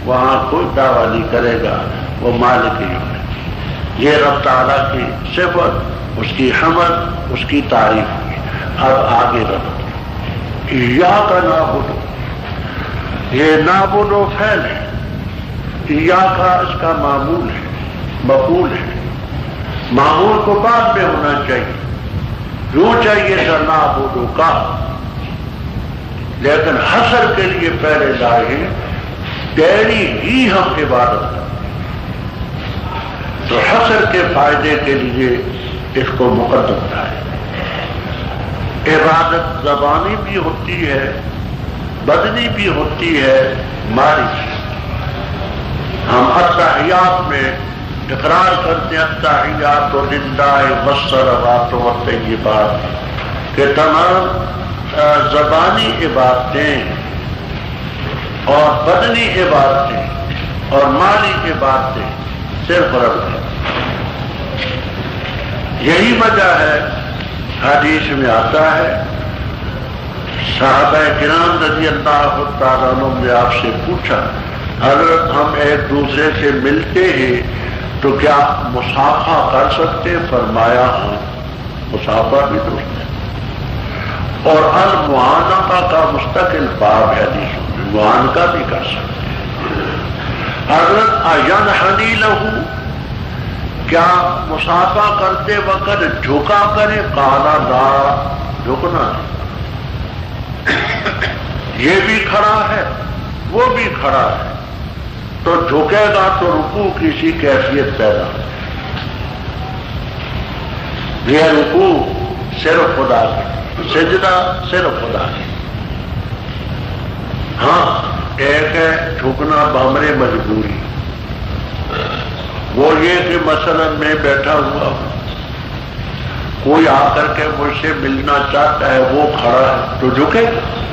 وہاں کوئی دعویٰ نہیں کرے گا، وہ مالک ہی ہے۔ یہ رب تعالیٰ کی صفت، اس کی حمد، اس کی تعریف ہوئی۔ اب آگے رب ایاک نعبد، یہ نعبد و فعل ہے، ایاک اس کا معمول ہے، مفعول ہے۔ معمول کو بعد میں ہونا چاہیے، یوں چاہیے تھا نعبد کا، لیکن حصر کے لیے پہلے لائے ہیں تیری ہی ہم عبادت کریں۔ تو حصر کے فائدے کے لیے اس کو مقدم لائے۔ عبادت زبانی بھی ہوتی ہے، بدنی بھی ہوتی ہے، مالی بھی۔ ہم التحیات میں اقرار کرتے ہیں التحیات للہ والصلوات والطیبات، کہ تمام زبانی عبادتیں اور بدنی عبادتیں اور مالی عبادتیں صرف رب ہیں۔ یہی وجہ ہے، حدیث میں آتا ہے، صحابہ کرام رضی اللہ تعالیٰ عنہ نے آپ سے پوچھا، حضرت ہم ایک دوسرے سے ملتے ہیں تو کیا مصافحہ کر سکتے؟ فرمایا ہاں، مصافحہ بھی درست ہے۔ اور المعانقہ کا مستقل باب ہے حدیث میں، معانقہ بھی کر سکتے ہیں۔ حضرت ینحنی لہو، کیا مصافحہ کرتے وقت جھکا کرے؟ قال لا، جھکنا نہیں۔ یہ بھی کھڑا ہے، وہ بھی کھڑا ہے، تو جھکے گا تو رکوع کی سی کیفیت پیدا ہو۔ یہ رکوع صرف خدا کی، سجدہ صرف خدا کی۔ ہاں ایک ہے جھکنا بامر مجبوری، وہ یہ کہ مثلا میں بیٹھا ہوا ہوں، کوئی آ کر کے مجھ سے ملنا چاہتا ہے، وہ کھڑا ہے تو جھکے گا۔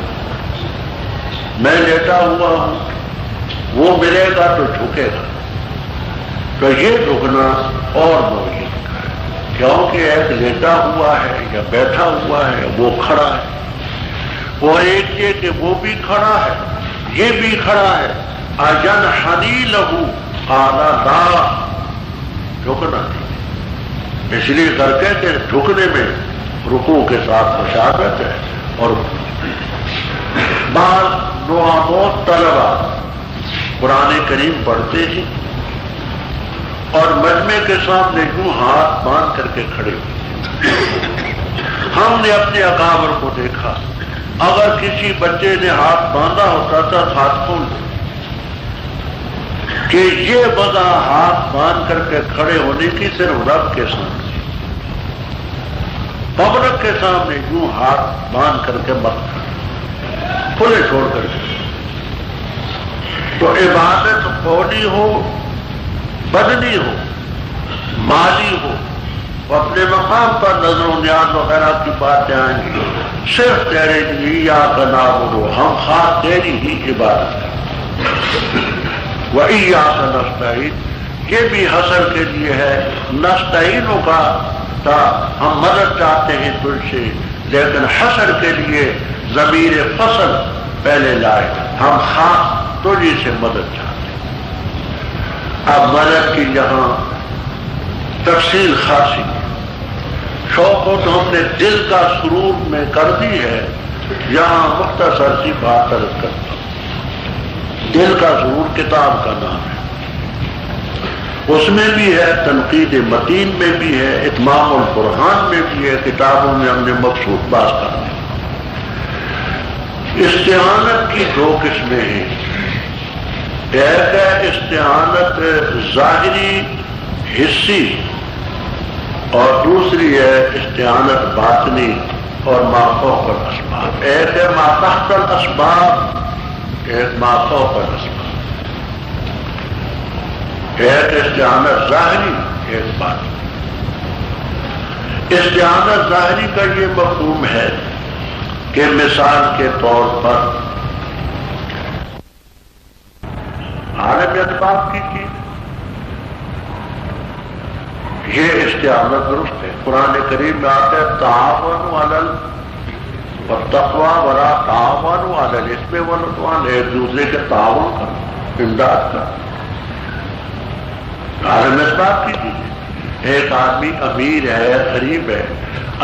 میں لیٹا ہوا ہوں، وہ ملے گا تو جھکے گا۔ تو یہ جھکنا اور نوعیت کا ہے، کیونکہ ایک لیٹا ہوا ہے یا بیٹھا ہوا ہے، وہ کھڑا ہے، اور ایک یہ کہ وہ بھی کھڑا ہے، یہ بھی کھڑا ہے۔ اینحنی لہو قال لا، جھکنا نہیں۔ اس لیے کر کے کہ جھکنے میں رکوع کے ساتھ مشابہت ہے۔ اور بعض نوآموز طلبہ قرآن کریم پڑھتے ہیں اور مجمع کے سامنے یوں ہاتھ باندھ کر کے کھڑے ہوتے ہیں۔ ہم نے اپنے اکابر کو دیکھا، اگر کسی بچے نے ہاتھ باندھا ہوتا تھا ہاتھ کھول دے، کہ یہ وجہ ہاتھ باندھ کر کے کھڑے ہونے کی صرف رب کے سامنے، پبلک کے سامنے یوں ہاتھ باندھ کر کے مت کھلے چھوڑ کر کے۔ تو عبادت قولی ہو، بدنی ہو، مالی ہو، اپنے مقام پر نظر و نیاز وغیرہ کی باتیں آئیں گی، صرف تیرے لیے ایاک نعبد، ہم خاص تیری ہی عبادت کریں۔ وَإِيَّاكَ نَسْتَعِينُ، یہ بھی حصر کے لیے ہے، نستعین کا تھا، ہم مدد چاہتے ہیں تجھ سے، لیکن حصر کے لیے ضمیر فصل پہلے لائے، ہم خاص تجھ سے مدد چاہتے ہیں۔ اب مدد کی یہاں تفصیل خاصی ہے، شوق ہو تو ہم نے دل کا سرور میں کر دی ہے، یہاں مختصر سی بات عرض کرتا ہوں۔ دل کا سرور کتاب کا نام ہے، اس میں بھی ہے، تنقید متین میں بھی ہے، اتمام القرآن میں بھی ہے، کتابوں میں ہم نے مقصود باز کر دی۔ استعانت کی دو قسمیں ہیں، ایک ہے استعانت ظاہری حصی اور دوسری ہے استعانت باطنی اور ما فوق الاسباب۔ ایک ہے ما تحت الاسباب، ایک ما فوق الاسباب۔ ایک استعانت ظاہری، ایک باطنی۔ استعانت ظاہری کا یہ مفہوم ہے کہ مثال کے طور پر عالم اسباب کی چیز، یہ استعانت درست ہے۔ قرآن کریم میں آتا ہے تعاونوا علی اور تقوی ولا تعاونوا علی الاثم والعدوان، ایک دوسرے کے تعاون کرو، امداد کرو۔ عالم اسباب کی چیزیں، ایک آدمی امیر ہے، غریب ہے،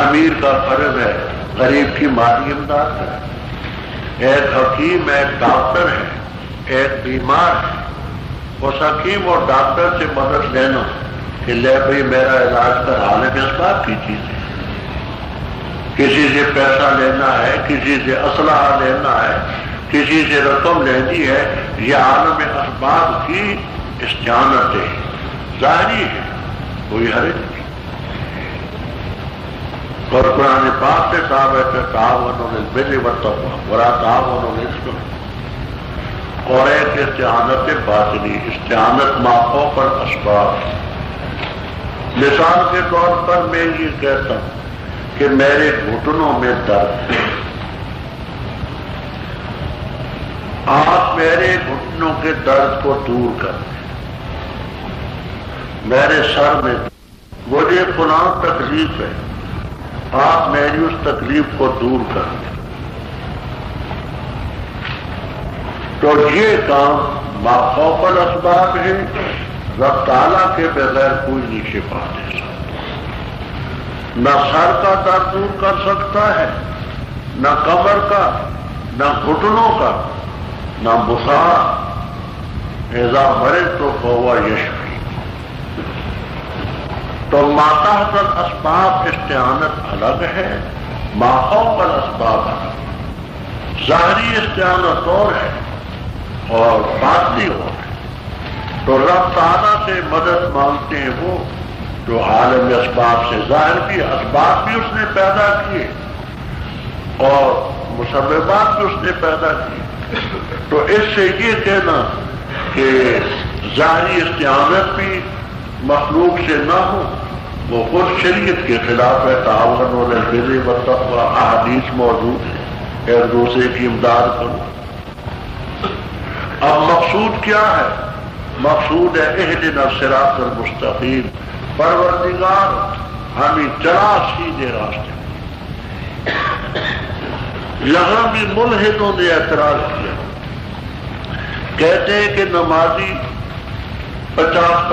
امیر کا فرض ہے غریب کی مالی امداد کرے۔ ایک حکیم ہے، ایک ڈاکٹر ہے، ایک بیمار ہے، اس حکیم اور ڈاکٹر سے مدد لینا کہ لے بھائی میرا علاج کر، عالم اسباب کی چیز ہے۔ کسی سے پیسہ لینا ہے، کسی سے اسلحہ لینا ہے، کسی سے رقم لینی ہے، یہ عالم اسباب کی استعانت ہے، ظاہری ہے، کوئی حرج نہیں۔ اور قرآن پاک سے ثابت ہے تعاونوا علی البر والتقوی ولا تعاونوا علی الاثم، اور ایک استعانت باطنی، استعانت ما فوق الاسباب۔ مثال کے طور پر میں یہ کہتا ہوں کہ میرے گھٹنوں میں درد ہے، آپ میرے گھٹنوں کے درد کو دور کر دیں۔ میرے سر میں مجھے فلاں تکلیف ہے، آپ میری اس تکلیف کو دور کر دیں، تو یہ کام ما فوق الاسباب ہے، رب تعالیٰ کے بغیر کوئی نہیں شفا دے سکتا۔ نہ سر کا درد دور کر سکتا ہے، نہ کمر کا، نہ گھٹنوں کا، نہ بخار۔ اذا مرض تو فہو یشفی۔ تو ما تحت الاسباب استعانت الگ ہے، ما فوق الاسباب الگ۔ ظاہری استعانت اور ہے اور باطنی اور ہے۔ تو رب تعالیٰ سے مدد مانگتے ہیں وہ جو عالم اسباب سے، ظاہر بھی اسباب بھی اس نے پیدا کیے اور مسببات بھی اس نے پیدا کیے۔ تو اس سے یہ کہنا کہ ظاہری استعانت بھی مخلوق سے نہ ہو، وہ خود شریعت کے خلاف ہے۔ تعاونوا علی البر والتقوی، احادیث موجود ہے، ایک دوسرے کی امداد کرو۔ اب مقصود کیا ہے؟ مقصود ہے اہدنا الصراط المستقیم، پروردگار ہمیں چلا سیدھے راستے۔ یہاں بھی ملحدوں نے اعتراض کیا، کہتے ہیں کہ نمازی 50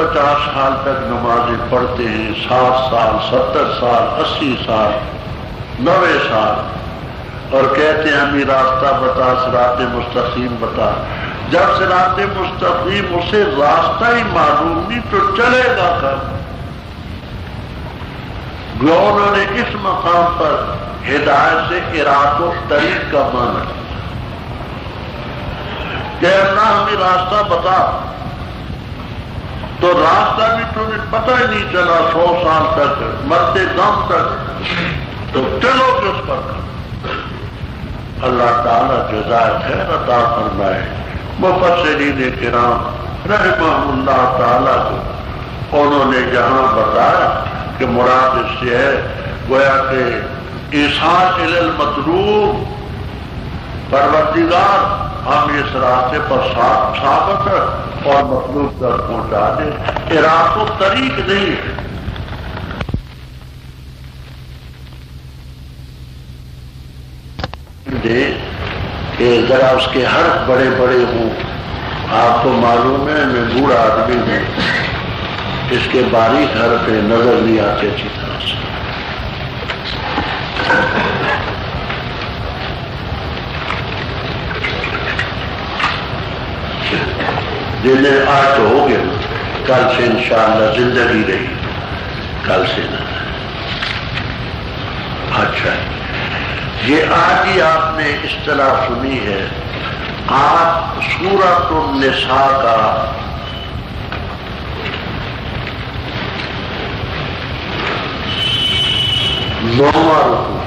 سال تک نمازیں پڑھتے ہیں، 60 سال، 70 سال، 80 سال، 90 سال، اور کہتے ہیں ہمیں راستہ بتا، صراط مستقیم بتا۔ جب صراط مستقیم اسے راستہ ہی معلوم نہیں تو چلے گا کب؟ انہوں نے اس مقام پر ہدایت سے اراد و طریق کا مانا کہ اللہ ہمیں راستہ بتا، تو راستہ بھی تمہیں پتہ ہی نہیں چلا 100 سال تک، مرتے دم تک، تو چلو کہ اس پر کر۔ اللہ تعالیٰ جزائے خیر عطا فرمائے مفسرین کرام رحمہ اللہ تعالیٰ کو، انہوں نے جہاں بتایا کہ مراد اس سے ہے گویا کہ ایصال الی المطلوب، پروردگار ہم اس راستے پر ثابت ہے اور مطلوب تک پہنچا دے، ارادہ و طریق نہیں ہے۔ کہ ذرا اس کے حرف بڑے بڑے ہوں، آپ کو معلوم ہے میں بوڑھا آدمی ہوں، اس کے باریک حرف نظر نہیں آتے اچھی طرح سے۔ جنہیں آج تو ہو گئے، کل سے انشاءاللہ زندگی رہی، کل سے نہ۔ اچھا، یہ آج ہی آپ نے اصطلاح سنی ہے، آپ سورۃ النساء کا نواں رکوع،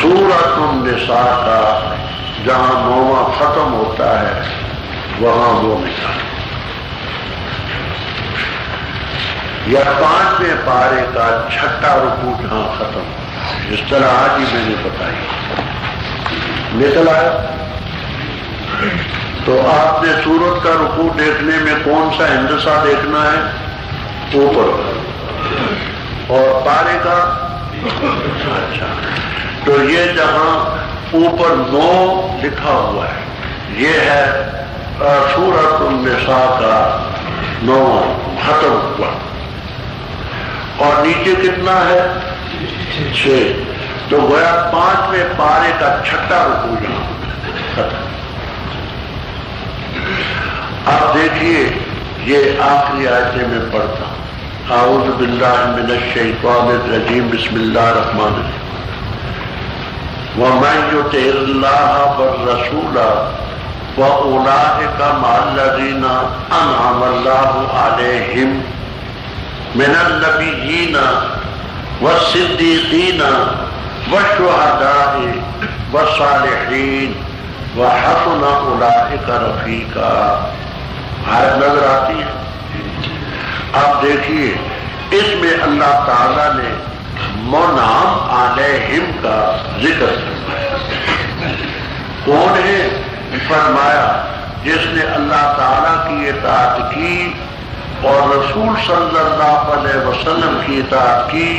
سورۃ النساء کا جہاں نواں ختم ہوتا ہے وہاں وہ نکال، یا 5ویں پارے کا 6واں رکوع جہاں ختم ہوتا ہے، اس طرح آج ہی میں نے بتائی نکل آیا۔ تو آپ نے سورت کا رکوع دیکھنے میں کون سا ہندسہ دیکھنا ہے؟ اوپر کا، اور پارے کا، اچھا تو یہ جہاں اوپر 9 لکھا ہوا ہے یہ ہے سورۃ النساء کا 9واں ختم ہوا، اور نیچے کتنا ہے 6، تو گویا 5ویں پارے کا 6واں رکوع یہاں ختم۔ اب دیکھیے یہ آخری آیتیں میں پڑھتا ہوں۔ اعوذ باللہ من الشیطان الرجیم، بسم اللہ الرحمن الرحیم۔ وَمَن يُطِعِ اللَّهَ وَالرَّسُولَ وَأُولَٰئِكَ مَعَ الَّذِينَ أَنْعَمَ اللَّهُ عَلَيْهِمْ مِنَ النَّبِيِّينَ وَالصِّدِّيقِينَ وَالشُّهَدَاءِ وَالصَّالِحِينَ وَحَسُنَ أُولَٰئِكَ رَفِیقًا۔ آیت نظر آتی ہے؟ اب دیکھیے اس میں اللہ تعالی نے منعم علیہم کا ذکر فرمایا۔ کون ہے؟ فرمایا جس نے اللہ تعالی کی اطاعت کی اور رسول صلی اللہ علیہ وسلم کی اطاعت کی،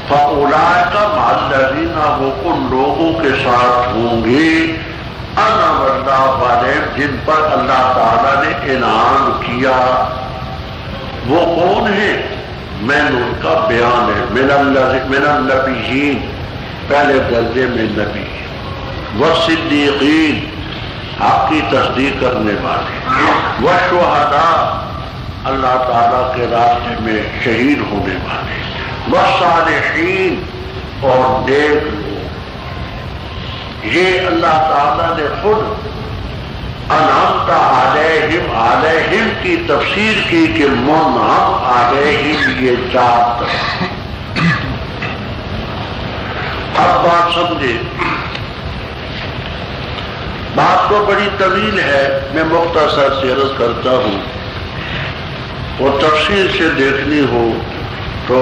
فَأُولَٰئِكَ مَعَ الَّذِينَ، وہ ان لوگوں کے ساتھ ہوں گے انعم اللہ علیہم جن پر اللہ تعالی نے انعام کیا۔ وہ کون ہے؟ میں نے ان کا بیان ہے، من النبیین، پہلے درجے میں نبی، والصدیقین، حق کی تصدیق کرنے والے، والشہداء، اللہ تعالیٰ کے راستے میں شہید ہونے والے، والصالحین، اور نیک لوگ۔ یہ اللہ تعالیٰ نے خود انعمت علیہم، علیہم کی تفسیر کی کہ منعم علیہم یہ ذات۔ اب بات سمجھے، بات تو بڑی طویل ہے، میں مختصر سے عرض کرتا ہوں، اور تفصیل سے دیکھنی ہو تو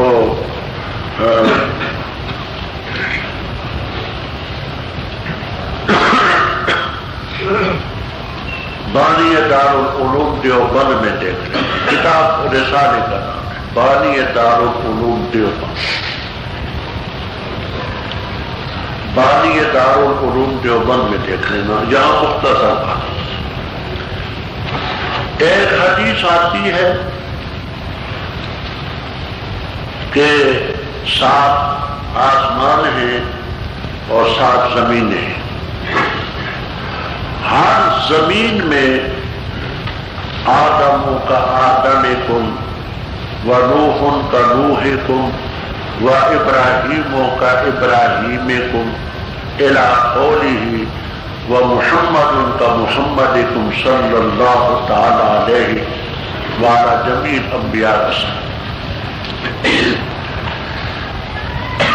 بانی دارالعلوم دیوبند میں دیکھ لیں، کتاب رسالے کا نام ہے، بانی دارالعلوم دیوبند، بانی دارالعلوم دیوبند میں دیکھ لینا، یہاں مختصر بات۔ ایک حدیث آتی ہے کہ 7 آسمان ہیں اور 7 زمینیں ہیں، ہر زمین میں آدم کا آدمکم و نوح کا نوحکم و ابراہیم کا ابراہیمکم الی قولہ و محمد کا محمدکم صلی اللہ تعالی علیہ وعلی جمیع الانبیاء وسلم۔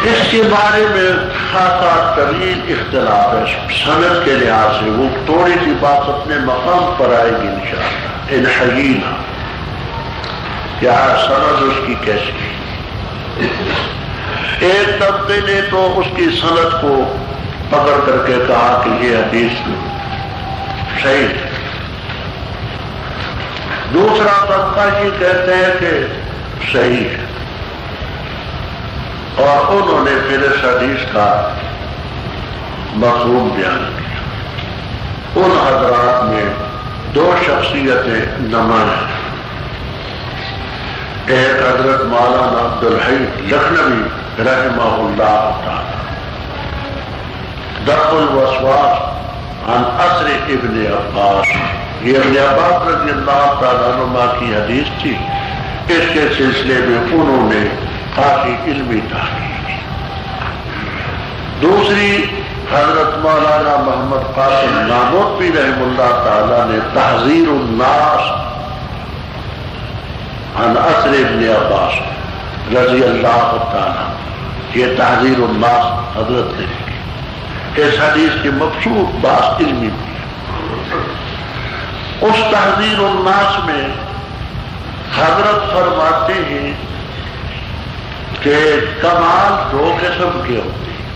اس کے بارے میں خاصا طویل اختلاف ہے سند کے لحاظ سے، وہ تھوڑی سی بات اپنے مقام پر آئے گی انشاءاللہ ان حیینا، کیا سند اس کی کیسی ہے۔ ایک طبقے نے تو اس کی سند کو پکڑ کر کے کہا کہ یہ حدیث صحیح ہے، دوسرا طبقہ یہ کہتے ہیں کہ صحیح ہے، اور انہوں نے پھر اس حدیث کا مفہوم بیان کیا۔ ان حضرات میں 2 شخصیتیں نمایاں ہیں، ایک حضرت مولانا عبدالحی لکھنوی رحمہ اللہ تعالی، دفع الوسواس عن اثر ابن عباس، یہ ابن عباس رضی اللہ تعالیٰ عنہ کی حدیث تھی، اس کے سلسلے میں انہوں نے کافی علمی تحقیق کی۔ دوسری حضرت مولانا محمد قاسم نانوتوی رحمہ اللہ تعالیٰ نے تحذیر الناس عن اثر ابن عباس رضی اللہ تعالیٰ، یہ تحذیر الناس حضرت نے لکھی۔ اس حدیث کی مبسوط بات علمی بھی ہے۔ اس تحذیر الناس میں حضرت فرماتے ہیں کہ کمال 2 قسم کے ہوتے ہیں،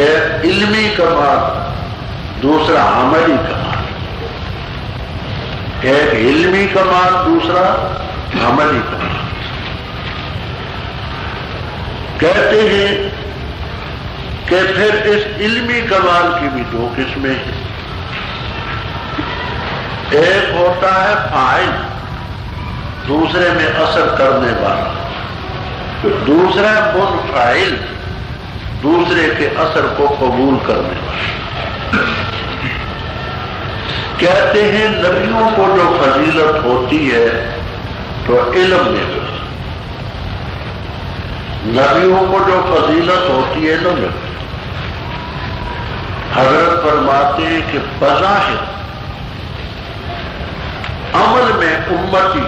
ایک علمی کمال، دوسرا عملی کمال، ایک علمی کمال، دوسرا عملی کمال۔ کہتے ہیں کہ پھر اس علمی کمال کی بھی دو قسمیں ہیں. ایک ہوتا ہے فاعل، دوسرے میں اثر کرنے والا. دوسرا منفعل، دوسرے کے اثر کو قبول کرنے والا. کہتے ہیں نبیوں کو جو فضیلت ہوتی ہے تو علم میں ہوتی ہے. نبیوں کو جو فضیلت ہوتی ہے علم میں. حضرت فرماتے ہیں کہ بظاہر عمل میں امتی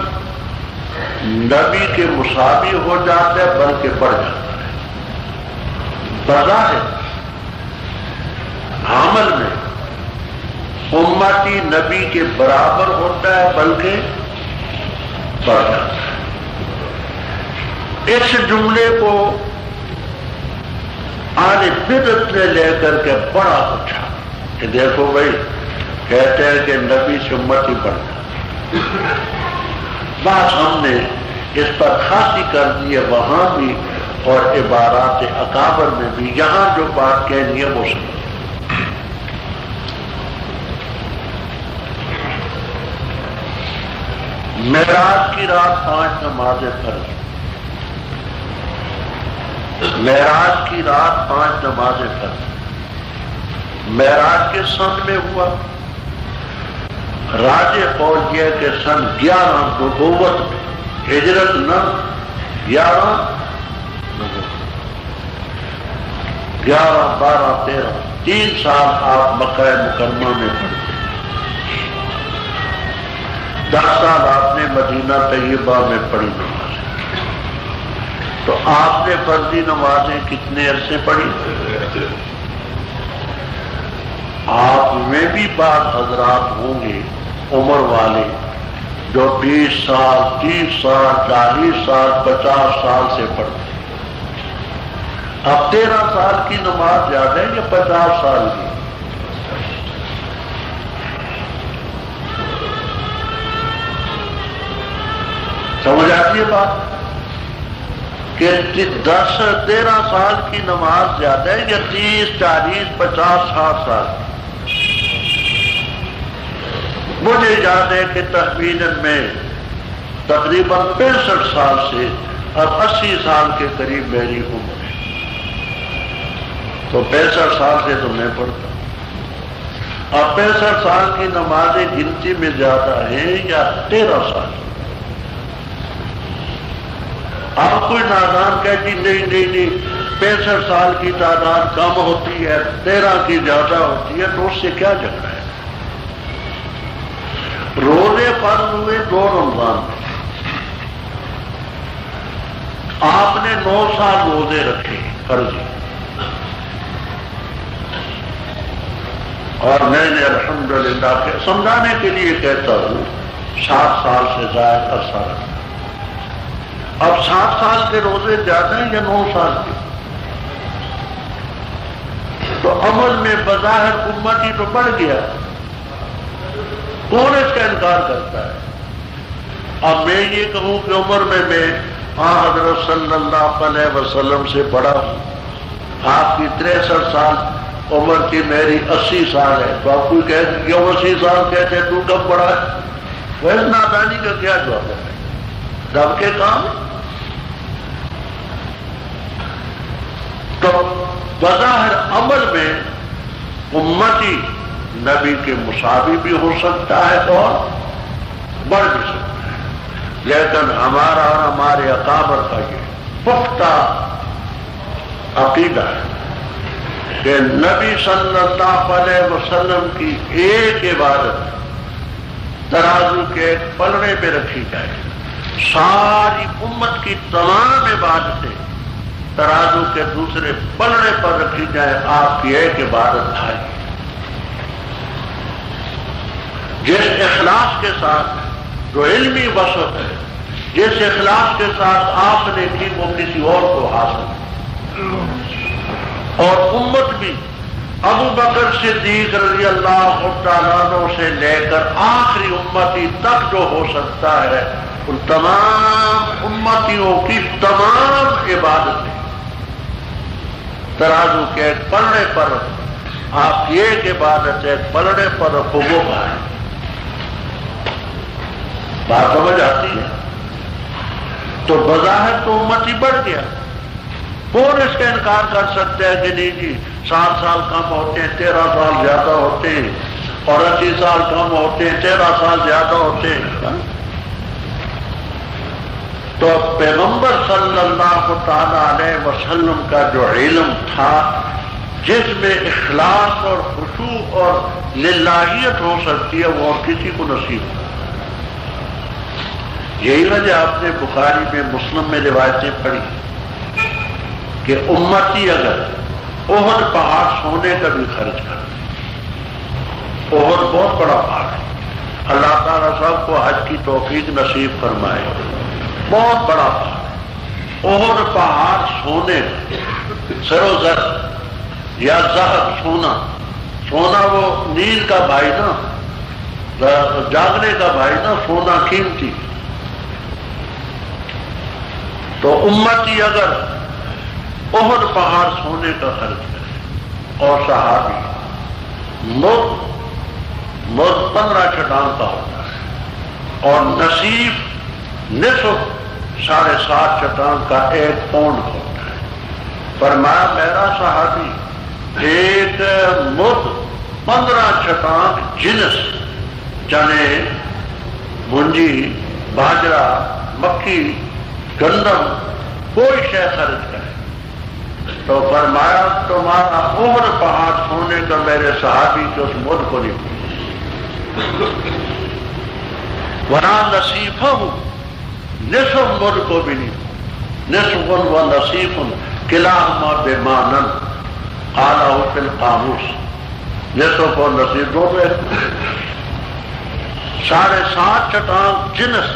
نبی کے مساوی ہو جاتا ہے بلکہ بڑھ جاتا ہے. بظاہر عمل میں امتی نبی کے برابر ہوتا ہے بلکہ بڑھ جاتا ہے. اس جملے کو آل بدعت نے لے کر کے بڑا اچھا کہ دیکھو بھائی کہتے ہیں کہ نبی سے امتی بڑھتا. بات ہم نے اس پر خاصی کر دی ہے وہاں بھی اور عبارات اکابر میں بھی. یہاں جو بات کہنی ہے وہ سمجھ. معراج کی رات 5 نمازیں فرض. معراج کی رات 5 نمازیں فرض. معراج کے سن میں ہوا. راجے قول یہ کہ سن 11 نبوت میں، ہجرت نہ 11 12 13 3 سال آپ مکہ مکرمہ میں پڑھتے. 10 سال آپ نے مدینہ طیبہ میں پڑھی نمازیں. تو آپ نے فرضی نمازیں کتنے عرصے پڑھی؟ آپ میں بھی بعض حضرات ہوں گے عمر والے جو 20 سال 30 سال 40 سال 50 سال سے پڑھتے. اب 13 سال کی نماز زیادہ ہے یا 50 سال کی؟ سمجھ آتی ہے بات کہ 13 سال کی نماز زیادہ ہے یا 30 40 50 60 سال؟ مجھے یاد ہے کہ تخمیناً میں تقریباً 65 سال سے اب 80 سال کے قریب میری عمر ہے. تو 65 سال سے تو میں پڑھتا ہوں. اب 65 سال کی نمازیں گنتی میں زیادہ ہیں یا 13 سال؟ آپ کوئی نادان کہتی نہیں 65 سال کی تعداد کم ہوتی ہے 13 کی زیادہ ہوتی ہے تو اس سے کیا جھگڑا ہے؟ روزے فرض ہوئے 2 رمضان میں. آپ نے 9 سال روزے رکھے فرضی اور میں نے الحمدللہ سمجھانے کے لیے کہتا ہوں 7 سال سے زائد عرصہ رکھا. اب 7 سال کے روزے زیادہ ہیں یا 9 سال کے؟ تو عمل میں بظاہر امتی تو بڑھ گیا. کون اس کا انکار کرتا ہے؟ اب میں یہ کہوں کہ عمر میں حضرت صلی اللہ علیہ وسلم سے بڑا ہوں. آپ کی 63 سال عمر کی میری 80 سال ہے تو آپ کوئی کہتے کیوں 80 سال کہتے ہیں تو کب بڑا ہے؟ ویسے نادانی کا کیا جواب ہے؟ دب کے کام. تو بظاہر عمل میں امتی نبی کے مساوی بھی ہو سکتا ہے اور بڑھ بھی سکتا ہے. لیکن ہمارا اور ہمارے اکابر کا یہ پختہ عقیدہ ہے کہ نبی صلی اللہ علیہ وسلم کی ایک عبادت ترازو کے ایک پلڑے پہ رکھی جائے. ساری امت کی تمام عبادتیں ترازو کے دوسرے پلڑے پر رکھی جائے. آپ کی ایک عبادت بھائی جس اخلاص کے ساتھ جو علمی وسعت ہے جس اخلاص کے ساتھ آپ نے کی وہ کسی اور کو حاصل. اور امت بھی ابو بکر صدیق رضی اللہ تعالیٰ عنہ سے لے کر آخری امتی تک جو ہو سکتا ہے ان تمام امتیوں کی تمام عبادتیں ترازو کے ایک پلڑے پر آپ کی ایک عبادت ایک پلڑے پر رکھو وہ بھاری. بات سمجھ آتی ہے؟ تو بظاہر تو امت ہی بڑھ گیا. کون اس کا انکار کر سکتا ہے کہ نہیں جی 7 سال کم ہوتے ہیں 13 سال زیادہ ہوتے ہیں اور 80 سال کم ہوتے ہیں 13 سال زیادہ ہوتے ہیں. تو پیغمبر صلی اللہ تعالی علیہ وسلم کا جو علم تھا جس میں اخلاص اور خشوع اور للہیت ہو سکتی ہے وہ اور کسی کو نصیب ہو. یہی وجہ آپ نے بخاری میں مسلم میں روایتیں پڑھی کہ امتی اگر احد پہاڑ سونے کا بھی خرچ کر. احد بہت بڑا پہاڑ ہے. اللہ تعالیٰ سب کو حج کی توفیق نصیب فرمائے. بہت بڑا پہاڑ. احد پہاڑ سونے سر و زر یا ذہب سونا. سونا وہ نیند کا بھائی نا, جاگنے کا بھائی نا, سونا قیمتی. تو امتی اگر احد پہاڑ سونے کا خرچ کرے اور صحابی مد 15 چٹان کا ہوتا ہے اور نصیب نصف 7.5 چٹان کا 1 پاؤنڈ ہوتا ہے. فرمایا میرا صحابی ایک مد 15 چٹان جنس چنے منجی باجرہ مکھی گندم کوئی شے خرچ کرے تو فرمایا تمہارا عمر پہاڑ سونے کا میرے صحابی کے اس مد کو نہیں پوچھا. ورنہ نصیفہ نصف مد کو بھی نہیں. نصف و نصیف کلاہما بمانن قالہ فی القاموس. نصف و نصیف دونوں 7.5 چٹان جنس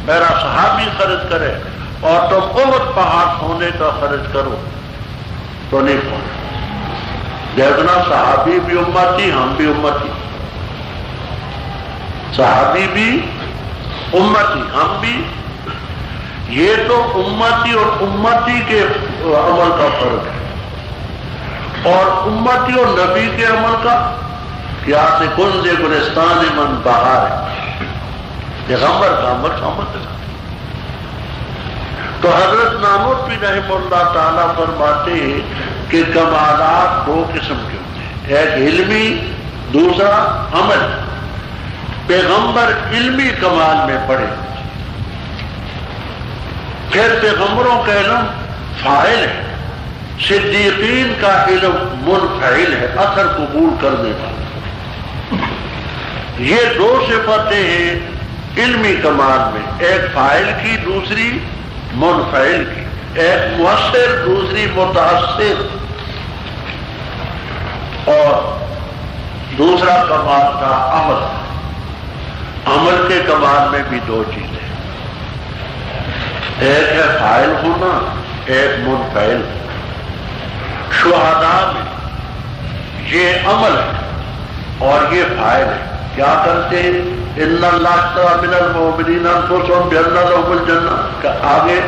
میرا صحابی خرچ کرے اور تم احد پہاڑ سونے کا خرچ کرو تو نہیں پہنچ. دیکھنا صحابی بھی امتی ہم بھی امتی. صحابی بھی امتی ہم بھی. یہ تو امتی اور امتی کے عمل کا فرق ہے اور امتی اور نبی کے عمل کا کیا سے گنز گلستان من بہار ہے. پیغمبر کا عمل سمجھ. تو حضرت نانوتوی رحمہ اللہ تعالیٰ فرماتے ہیں کہ کمالات 2 قسم کے ہوتے ہیں, ایک علمی دوسرا عمل. پیغمبر علمی کمال میں پڑے, پھر پیغمبروں کا علم فاعل ہے, صدیقین کا علم منفعل ہے, اثر قبول کرنے والا. یہ 2 صفتیں ہیں علمی کمال میں, ایک فاعل کی دوسری منفعل کی, ایک مؤثر دوسری متاثر. اور دوسرا کمال کا عمل. عمل کے کمال میں بھی 2 چیزیں, ایک ہے فاعل ہونا ایک منفعل. شہداء میں یہ عمل ہے اور یہ فاعل ہے. کیا کرتے ہیں؟ ان اللہ اشتری من المؤمنین انفسهم بان لهم الجنہ. آگے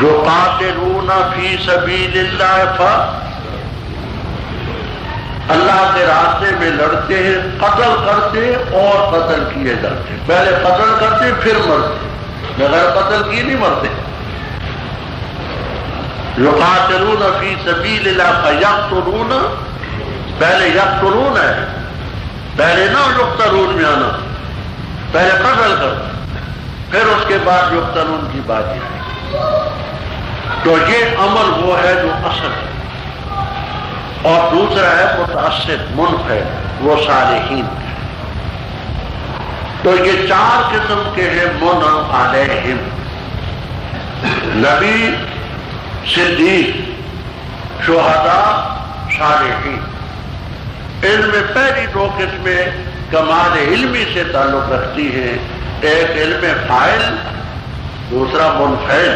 یقاتلون فی سبیل اللہ اللہ کے راستے میں لڑتے ہیں, قتل کرتے اور قتل کیے جاتے. پہلے قتل کرتے پھر مرتے, بغیر قتل کیے نہیں مرتے. یقاتلون فی سبیل اللہ فیقتلون, پہلے یقتلون ہے, پہلے نہ یقتلون میں آنا, پہلے قتل کر پھر اس کے بعد یقتلون کی بات ہے. تو یہ عمل وہ ہے جو اصل ہے اور دوسرا ہے متاثر منفعل, وہ صالحین ہے. تو یہ 4 قسم کے ہیں منعم علیہم, نبی, صدیق, شہداء, صالحین. علم میں پہلی 2 قسمیں کمال علمی سے تعلق رکھتی ہیں, ایک علم فاعل دوسرا منفعل,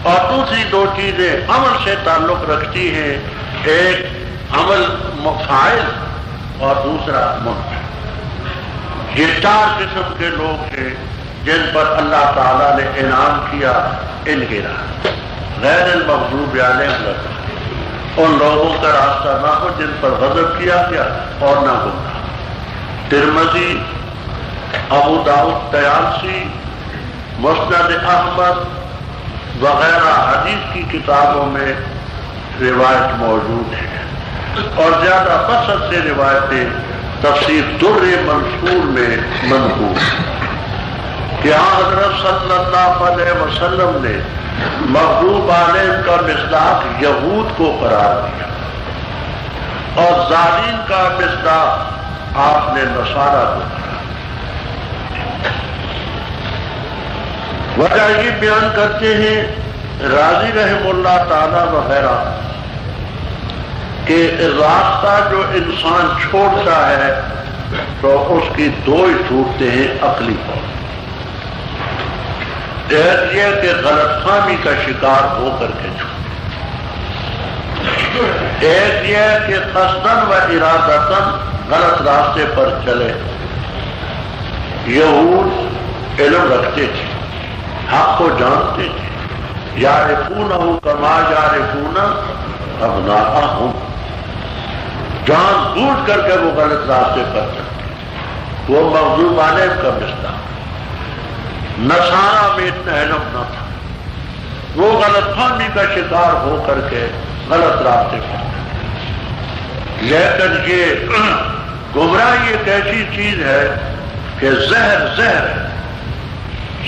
اور دوسری 2 چیزیں عمل سے تعلق رکھتی ہیں, ایک عمل فاعل اور دوسرا منفعل. یہ 4 قسم کے لوگ ہیں جن پر اللہ تعالیٰ نے انعام کیا ان کے راہ. غیر المغضوب علیہم لگا، ان لوگوں کا راستہ نہ ہو جن پر غضب کیا گیا اور نہ گمراہ۔ ترمذی، ابو داؤد طیالسی، مسند احمد وغیرہ حدیث کی کتابوں میں روایت موجود ہے، اور زیادہ بسط سے روایتیں تفسیر در منصور میں منقول ہیں کہ حضرت صلی اللہ علیہ وسلم نے مغضوب علیہم کا مصداق یہود کو قرار دیا اور ظالم کا مصداق آپ نے نصارہ کو قرار دیا۔ وجہ یہ بیان کرتے ہیں راضی رحم اللہ تعالی وغیرہ کہ راستہ جو انسان چھوڑتا ہے تو اس کی دو ہی چھوٹتے ہیں عقلی طور۔ ایک یہ کہ غلط فہمی کا شکار ہو کر کے چھوڑے، ایک یہ کہ قصداً و ارادتاً غلط راستے پر چلے۔ یہود علم رکھتے تھے، حق کو جانتے تھے، یعرفونہ کما یعرفون ابناءہم، جان بوجھ کر کے وہ غلط راستے پر چلتے، وہ مغضوب علیہم کا مصداق۔ نصارہ میں اتنا علم نہ تھا، وہ غلط فہمی کا شکار ہو کر کے غلط راستے پر چلتے۔ لیکن یہ گمراہی ایک ایسی چیز ہے کہ زہر ہے،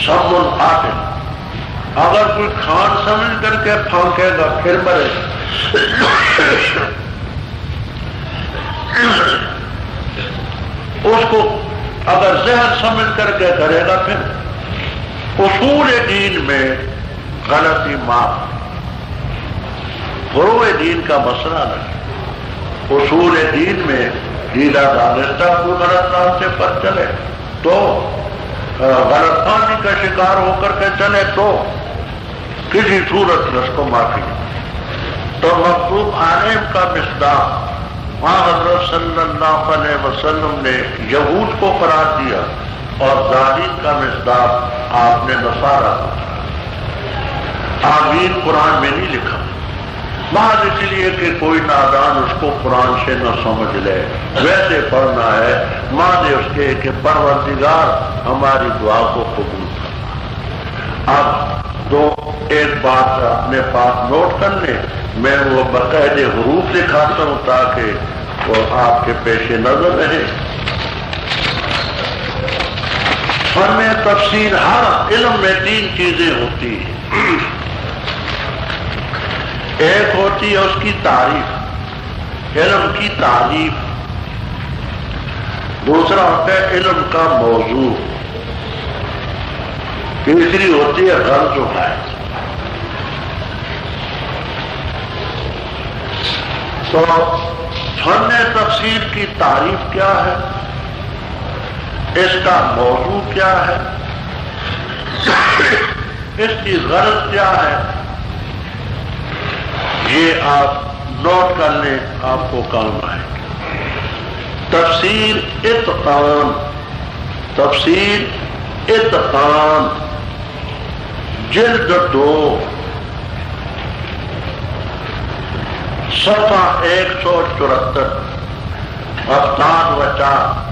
سم القاتل، اگر کوئی کھان سمجھ کر کے پھونکے گا پھر مرے گا، اس کو اگر زہر سمجھ کر کے کرے گا پھر اصول دین میں غلطی معاف، فروع دین کا مسئلہ نہیں۔ اصول دین میں ڈھیلا دانستہ کوئی غلط راستے پر چلے تو غلط فہمی کا شکار ہو کر کے چلے تو کسی صورت میں اس کو معافی نہیں۔ تو مغضوب علیہم کا مصداق وہاں حضرت صلی اللہ علیہ وسلم نے یہود کو قرار دیا اور ظالم کا مصداق آپ نے نصارہ کو قرار دیا۔ آمین قرآن میں نہیں لکھا، محض اس لیے کہ کوئی نادان اس کو قرآن سے نہ سمجھ لے، ویسے پڑھنا ہے مانے اس کے کہ پروردگار ہماری دعا کو قبول کرنا۔ اب ایک بات اپنے پاس نوٹ کر لیں، میں وہ باقاعدے حروف دکھاتا ہوں تاکہ وہ آپ کے پیش نظر رہے۔ فن تفسیر ہر علم میں تین چیزیں ہوتی ہیں، ایک ہوتی ہے اس کی تعریف، علم کی تعریف، دوسرا ہوتا ہے علم کا موضوع، تیسری ہوتی ہے غرض و غایت۔ تو فن تفسیر کی تعریف کیا ہے، اس کا موضوع کیا ہے، اس کی غرض کیا ہے، یہ آپ نوٹ کر لیں، آپ کو کام آئے گا۔ تفسیر اتقان، تفسیر اتقان، جلد 2، صفحہ 174، افطان و 4۔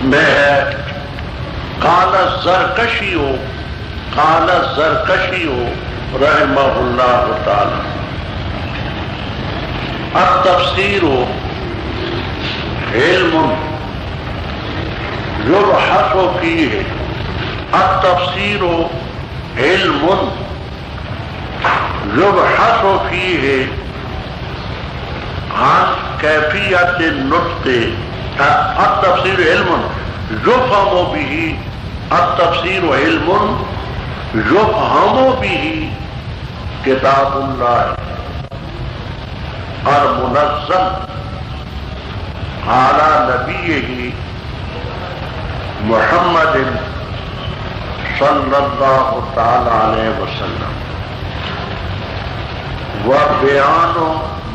میں ہے قال الزرکشی رحمہ اللہ تعالی، التفسیر علم یبحث فیہ، التفسیر علم یبحث فیہ عن کیفیت النطق، التفسیر علم یفہم بہ، التفسیر علم یفہم بہ کتاب اللہ المنزل علی نبیہ محمد صلی اللہ تعالی علیہ وسلم، وبیان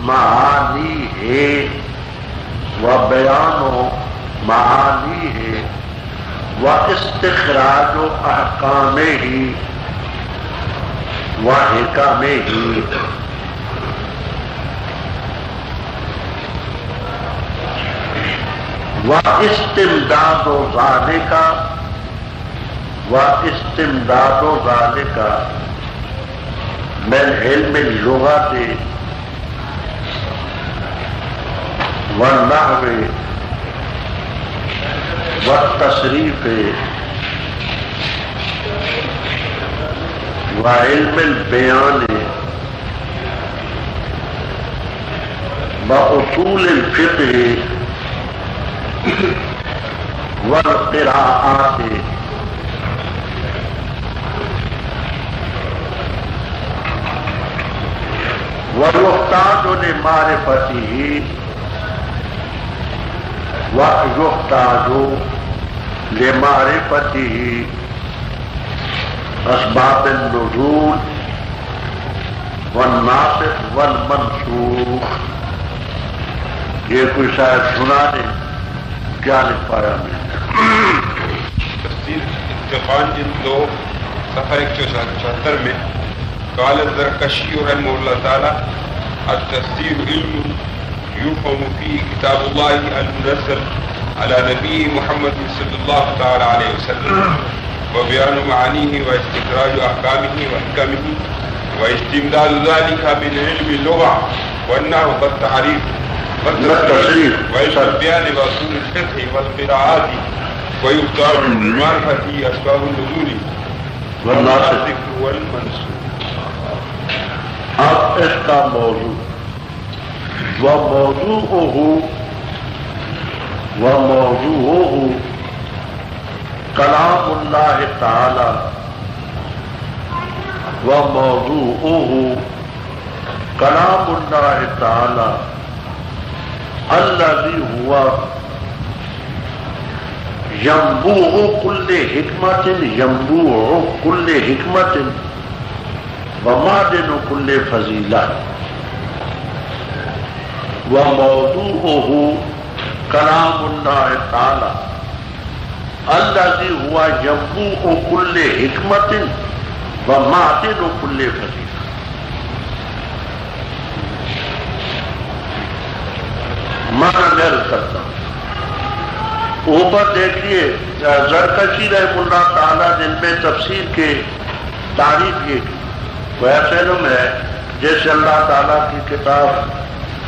معانیہ، وبیان معانیہ واستخراج احکامہ وحکمہ واستمداد ذالک من علم اللغت والنحو والتصریف وعلم البیان واصول الفقہ والقراءات ويحتاج لمعرفته اسباب النزول والناسخ والمنسوخ. یہ کوئی شاید سنا دے کیا لکھ پایا میں. تفسیر اتقان جلد 2 صفحہ 174 میں قال الزرکشی رحمہ اللہ تعالی التفسیر علم يفهم فيه كتاب الله المنزل على نبي محمد صلى الله تعالى عليه وسلم وبيان معانيه واستخراج احكامه وحكمه واستمداد ذلك من علم اللغه والنحو والتعريف والتصريف وبيان اصول الفقه والقراءات ويختار بمعرفة اسباب النزول والناسخ والمنسوخ. اب اس کا موضوع وموضوعه کلام اللہ تعالی وموضوعه کلام اللہ تعالی الذي هو ينبوع كل حکمت ومعدن كل فضیلہ. وموضوعه کلام اللہ تعالی الذي هو ينبوع كل حکمت ومعدن كل فضیلہ. معنی میں کرتا ہوں. اوپر دیکھیے زرکشی رحمہ اللہ تعالیٰ نے ان میں تفسیر کے تعریف یہ کی. وہ ایسے علم ہے جیسے اللہ تعالیٰ کی کتاب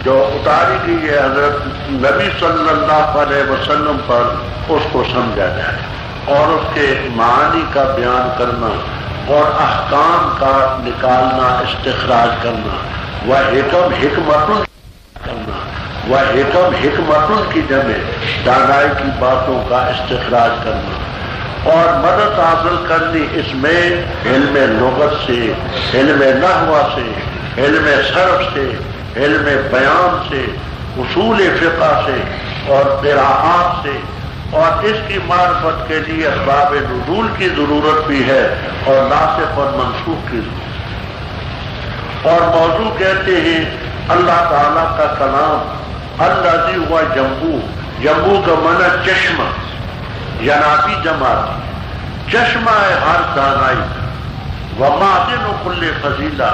جو اتاری گئی ہے حضرت نبی صلی اللہ علیہ وسلم پر اس کو سمجھا جائے اور اس کے معانی کا بیان کرنا اور احکام کا نکالنا استخراج کرنا وہ حکمتن کی جمع دانائی کی باتوں کا استخراج کرنا اور مدد حاصل کرنی اس میں علم لغت سے، علم نحو سے، علم صرف سے، علم بیان سے، اصول فقہ سے اور قراءات سے. اور اس کی معرفت کے لیے اسباب نزول کی ضرورت بھی ہے اور ناسخ اور منسوخ کی ضرورت. اور موضوع کہتے ہیں اللہ تعالیٰ کا کلام الذی ہوا جمبو کا معنی چشمہ، ینابی جماعت چشمہ ہے ہر دانائی کا. ومعدن کل فضیلہ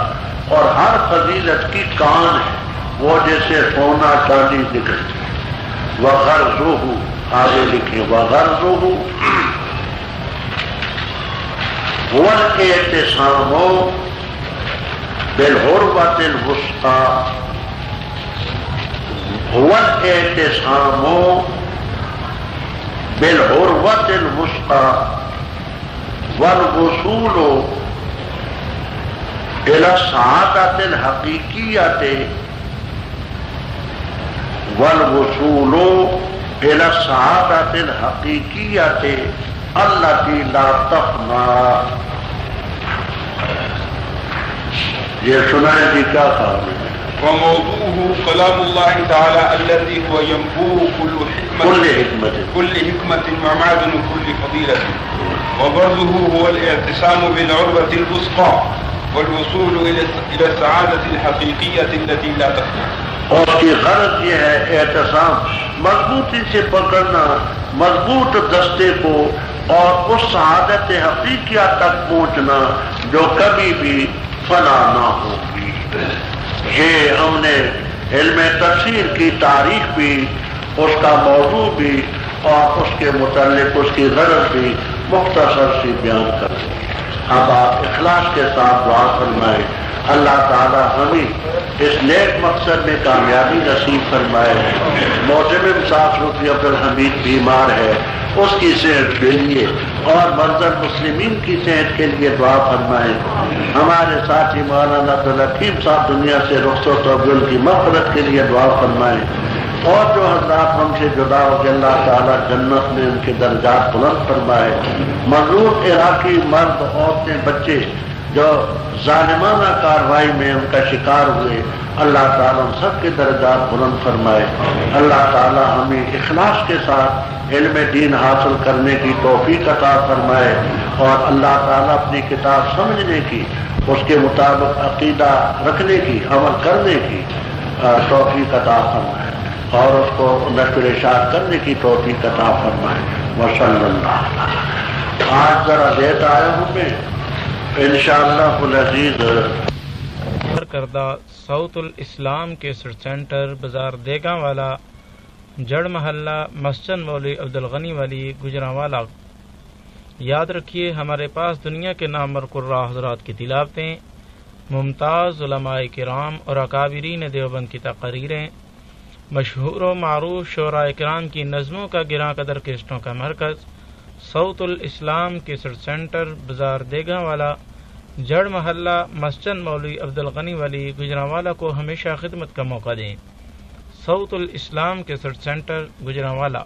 اور ہر فضیلت کی کان ہے وہ جیسے سونا چاندی نکلتی. وغرضہ آگے لکھیں وغرضہ هو الاعتصام بالعروة الوثقى هو الاعتصام بالعروة الوثقى والوصول إلى السعادة الحقيقية والوصول إلى السعادة الحقيقية التي لا تفنى. یہ سنائیں جی کیا کہا. وموضوعه كلام الله تعالى الذي هو ينبوع كل حكمة ومعدن كل فضيلة. وغرضه هو الاعتصام بالعروة الوثقى والوصول إلى السعادة الحقيقية التي لا تفنى. اور کی غرض یہ ہے اعتصام، مضبوطی سے پکڑنا مضبوط دستے کو اور اس سعادت حقیقیہ تک پہنچنا جو کبھی بھی فنا نہ ہوگی۔ یہ ہم نے علم تفسیر کی تاریخ بھی، اس کا موضوع بھی اور اس کے متعلق اس کی غرض بھی مختصر سی بیان کر دی۔ اب آپ اخلاص کے ساتھ دعا فرمائیں، اللہ تعالی ہمیں اس نیک مقصد میں کامیابی نصیب فرمائے۔ معتمم صاحب رفیع عبدالحمید بیمار ہے، اس کی صحت کے لیے اور منظر مسلمین کی صحت کے لیے دعا فرمائیں۔ ہمارے ساتھی مولانا عبدالحکیم صاحب دنیا سے رخصت و ان کی مغفرت کے لیے دعا فرمائیں، اور جو حضرات ہم سے جدا ہو کے اللہ تعالیٰ جنت میں ان کے درجات بلند فرمائے۔ مظلوم عراقی مرد، عورتیں، بچے جو ظالمانہ کارروائی میں ان کا شکار ہوئے، اللہ تعالیٰ ان سب کے درجات بلند فرمائے۔ اللہ تعالیٰ ہمیں اخلاص کے ساتھ علم دین حاصل کرنے کی توفیق عطا فرمائے، اور اللہ تعالیٰ اپنی کتاب سمجھنے کی، اس کے مطابق عقیدہ رکھنے کی، عمل کرنے کی توفیق عطا فرمائے، اور اس کو نشر اشاعت کرنے کی توفیق عطا فرمائے۔ وصلی اللہ۔ آج ذرا لیٹ آیا ہوں میں، انشاءاللہ العزیز کردہ ساؤتھ الاسلام کیسٹ سینٹر، بازار دیگاں والا، جڑ محلہ، مسجد مولوی عبدالغنی والی، گجرانوالہ۔ یاد رکھیے ہمارے پاس دنیا کے نامور قراء حضرات کی تلاوتیں، ممتاز علماء کرام اور اکابرین دیوبند کی تقریریں، مشہور و معروف شعراء کرام کی نظموں کا گراں قدر کیسٹوں کا مرکز، ساؤتھ الاسلام کیسٹ سینٹر، بازار دیگاں والا، جڑ محلہ، مسجد مولوی عبدالغنی والی، گجرانوالہ کو ہمیشہ خدمت کا موقع دیں۔ ساؤتھ الاسلام کیسٹ سینٹر، گجرانوالہ۔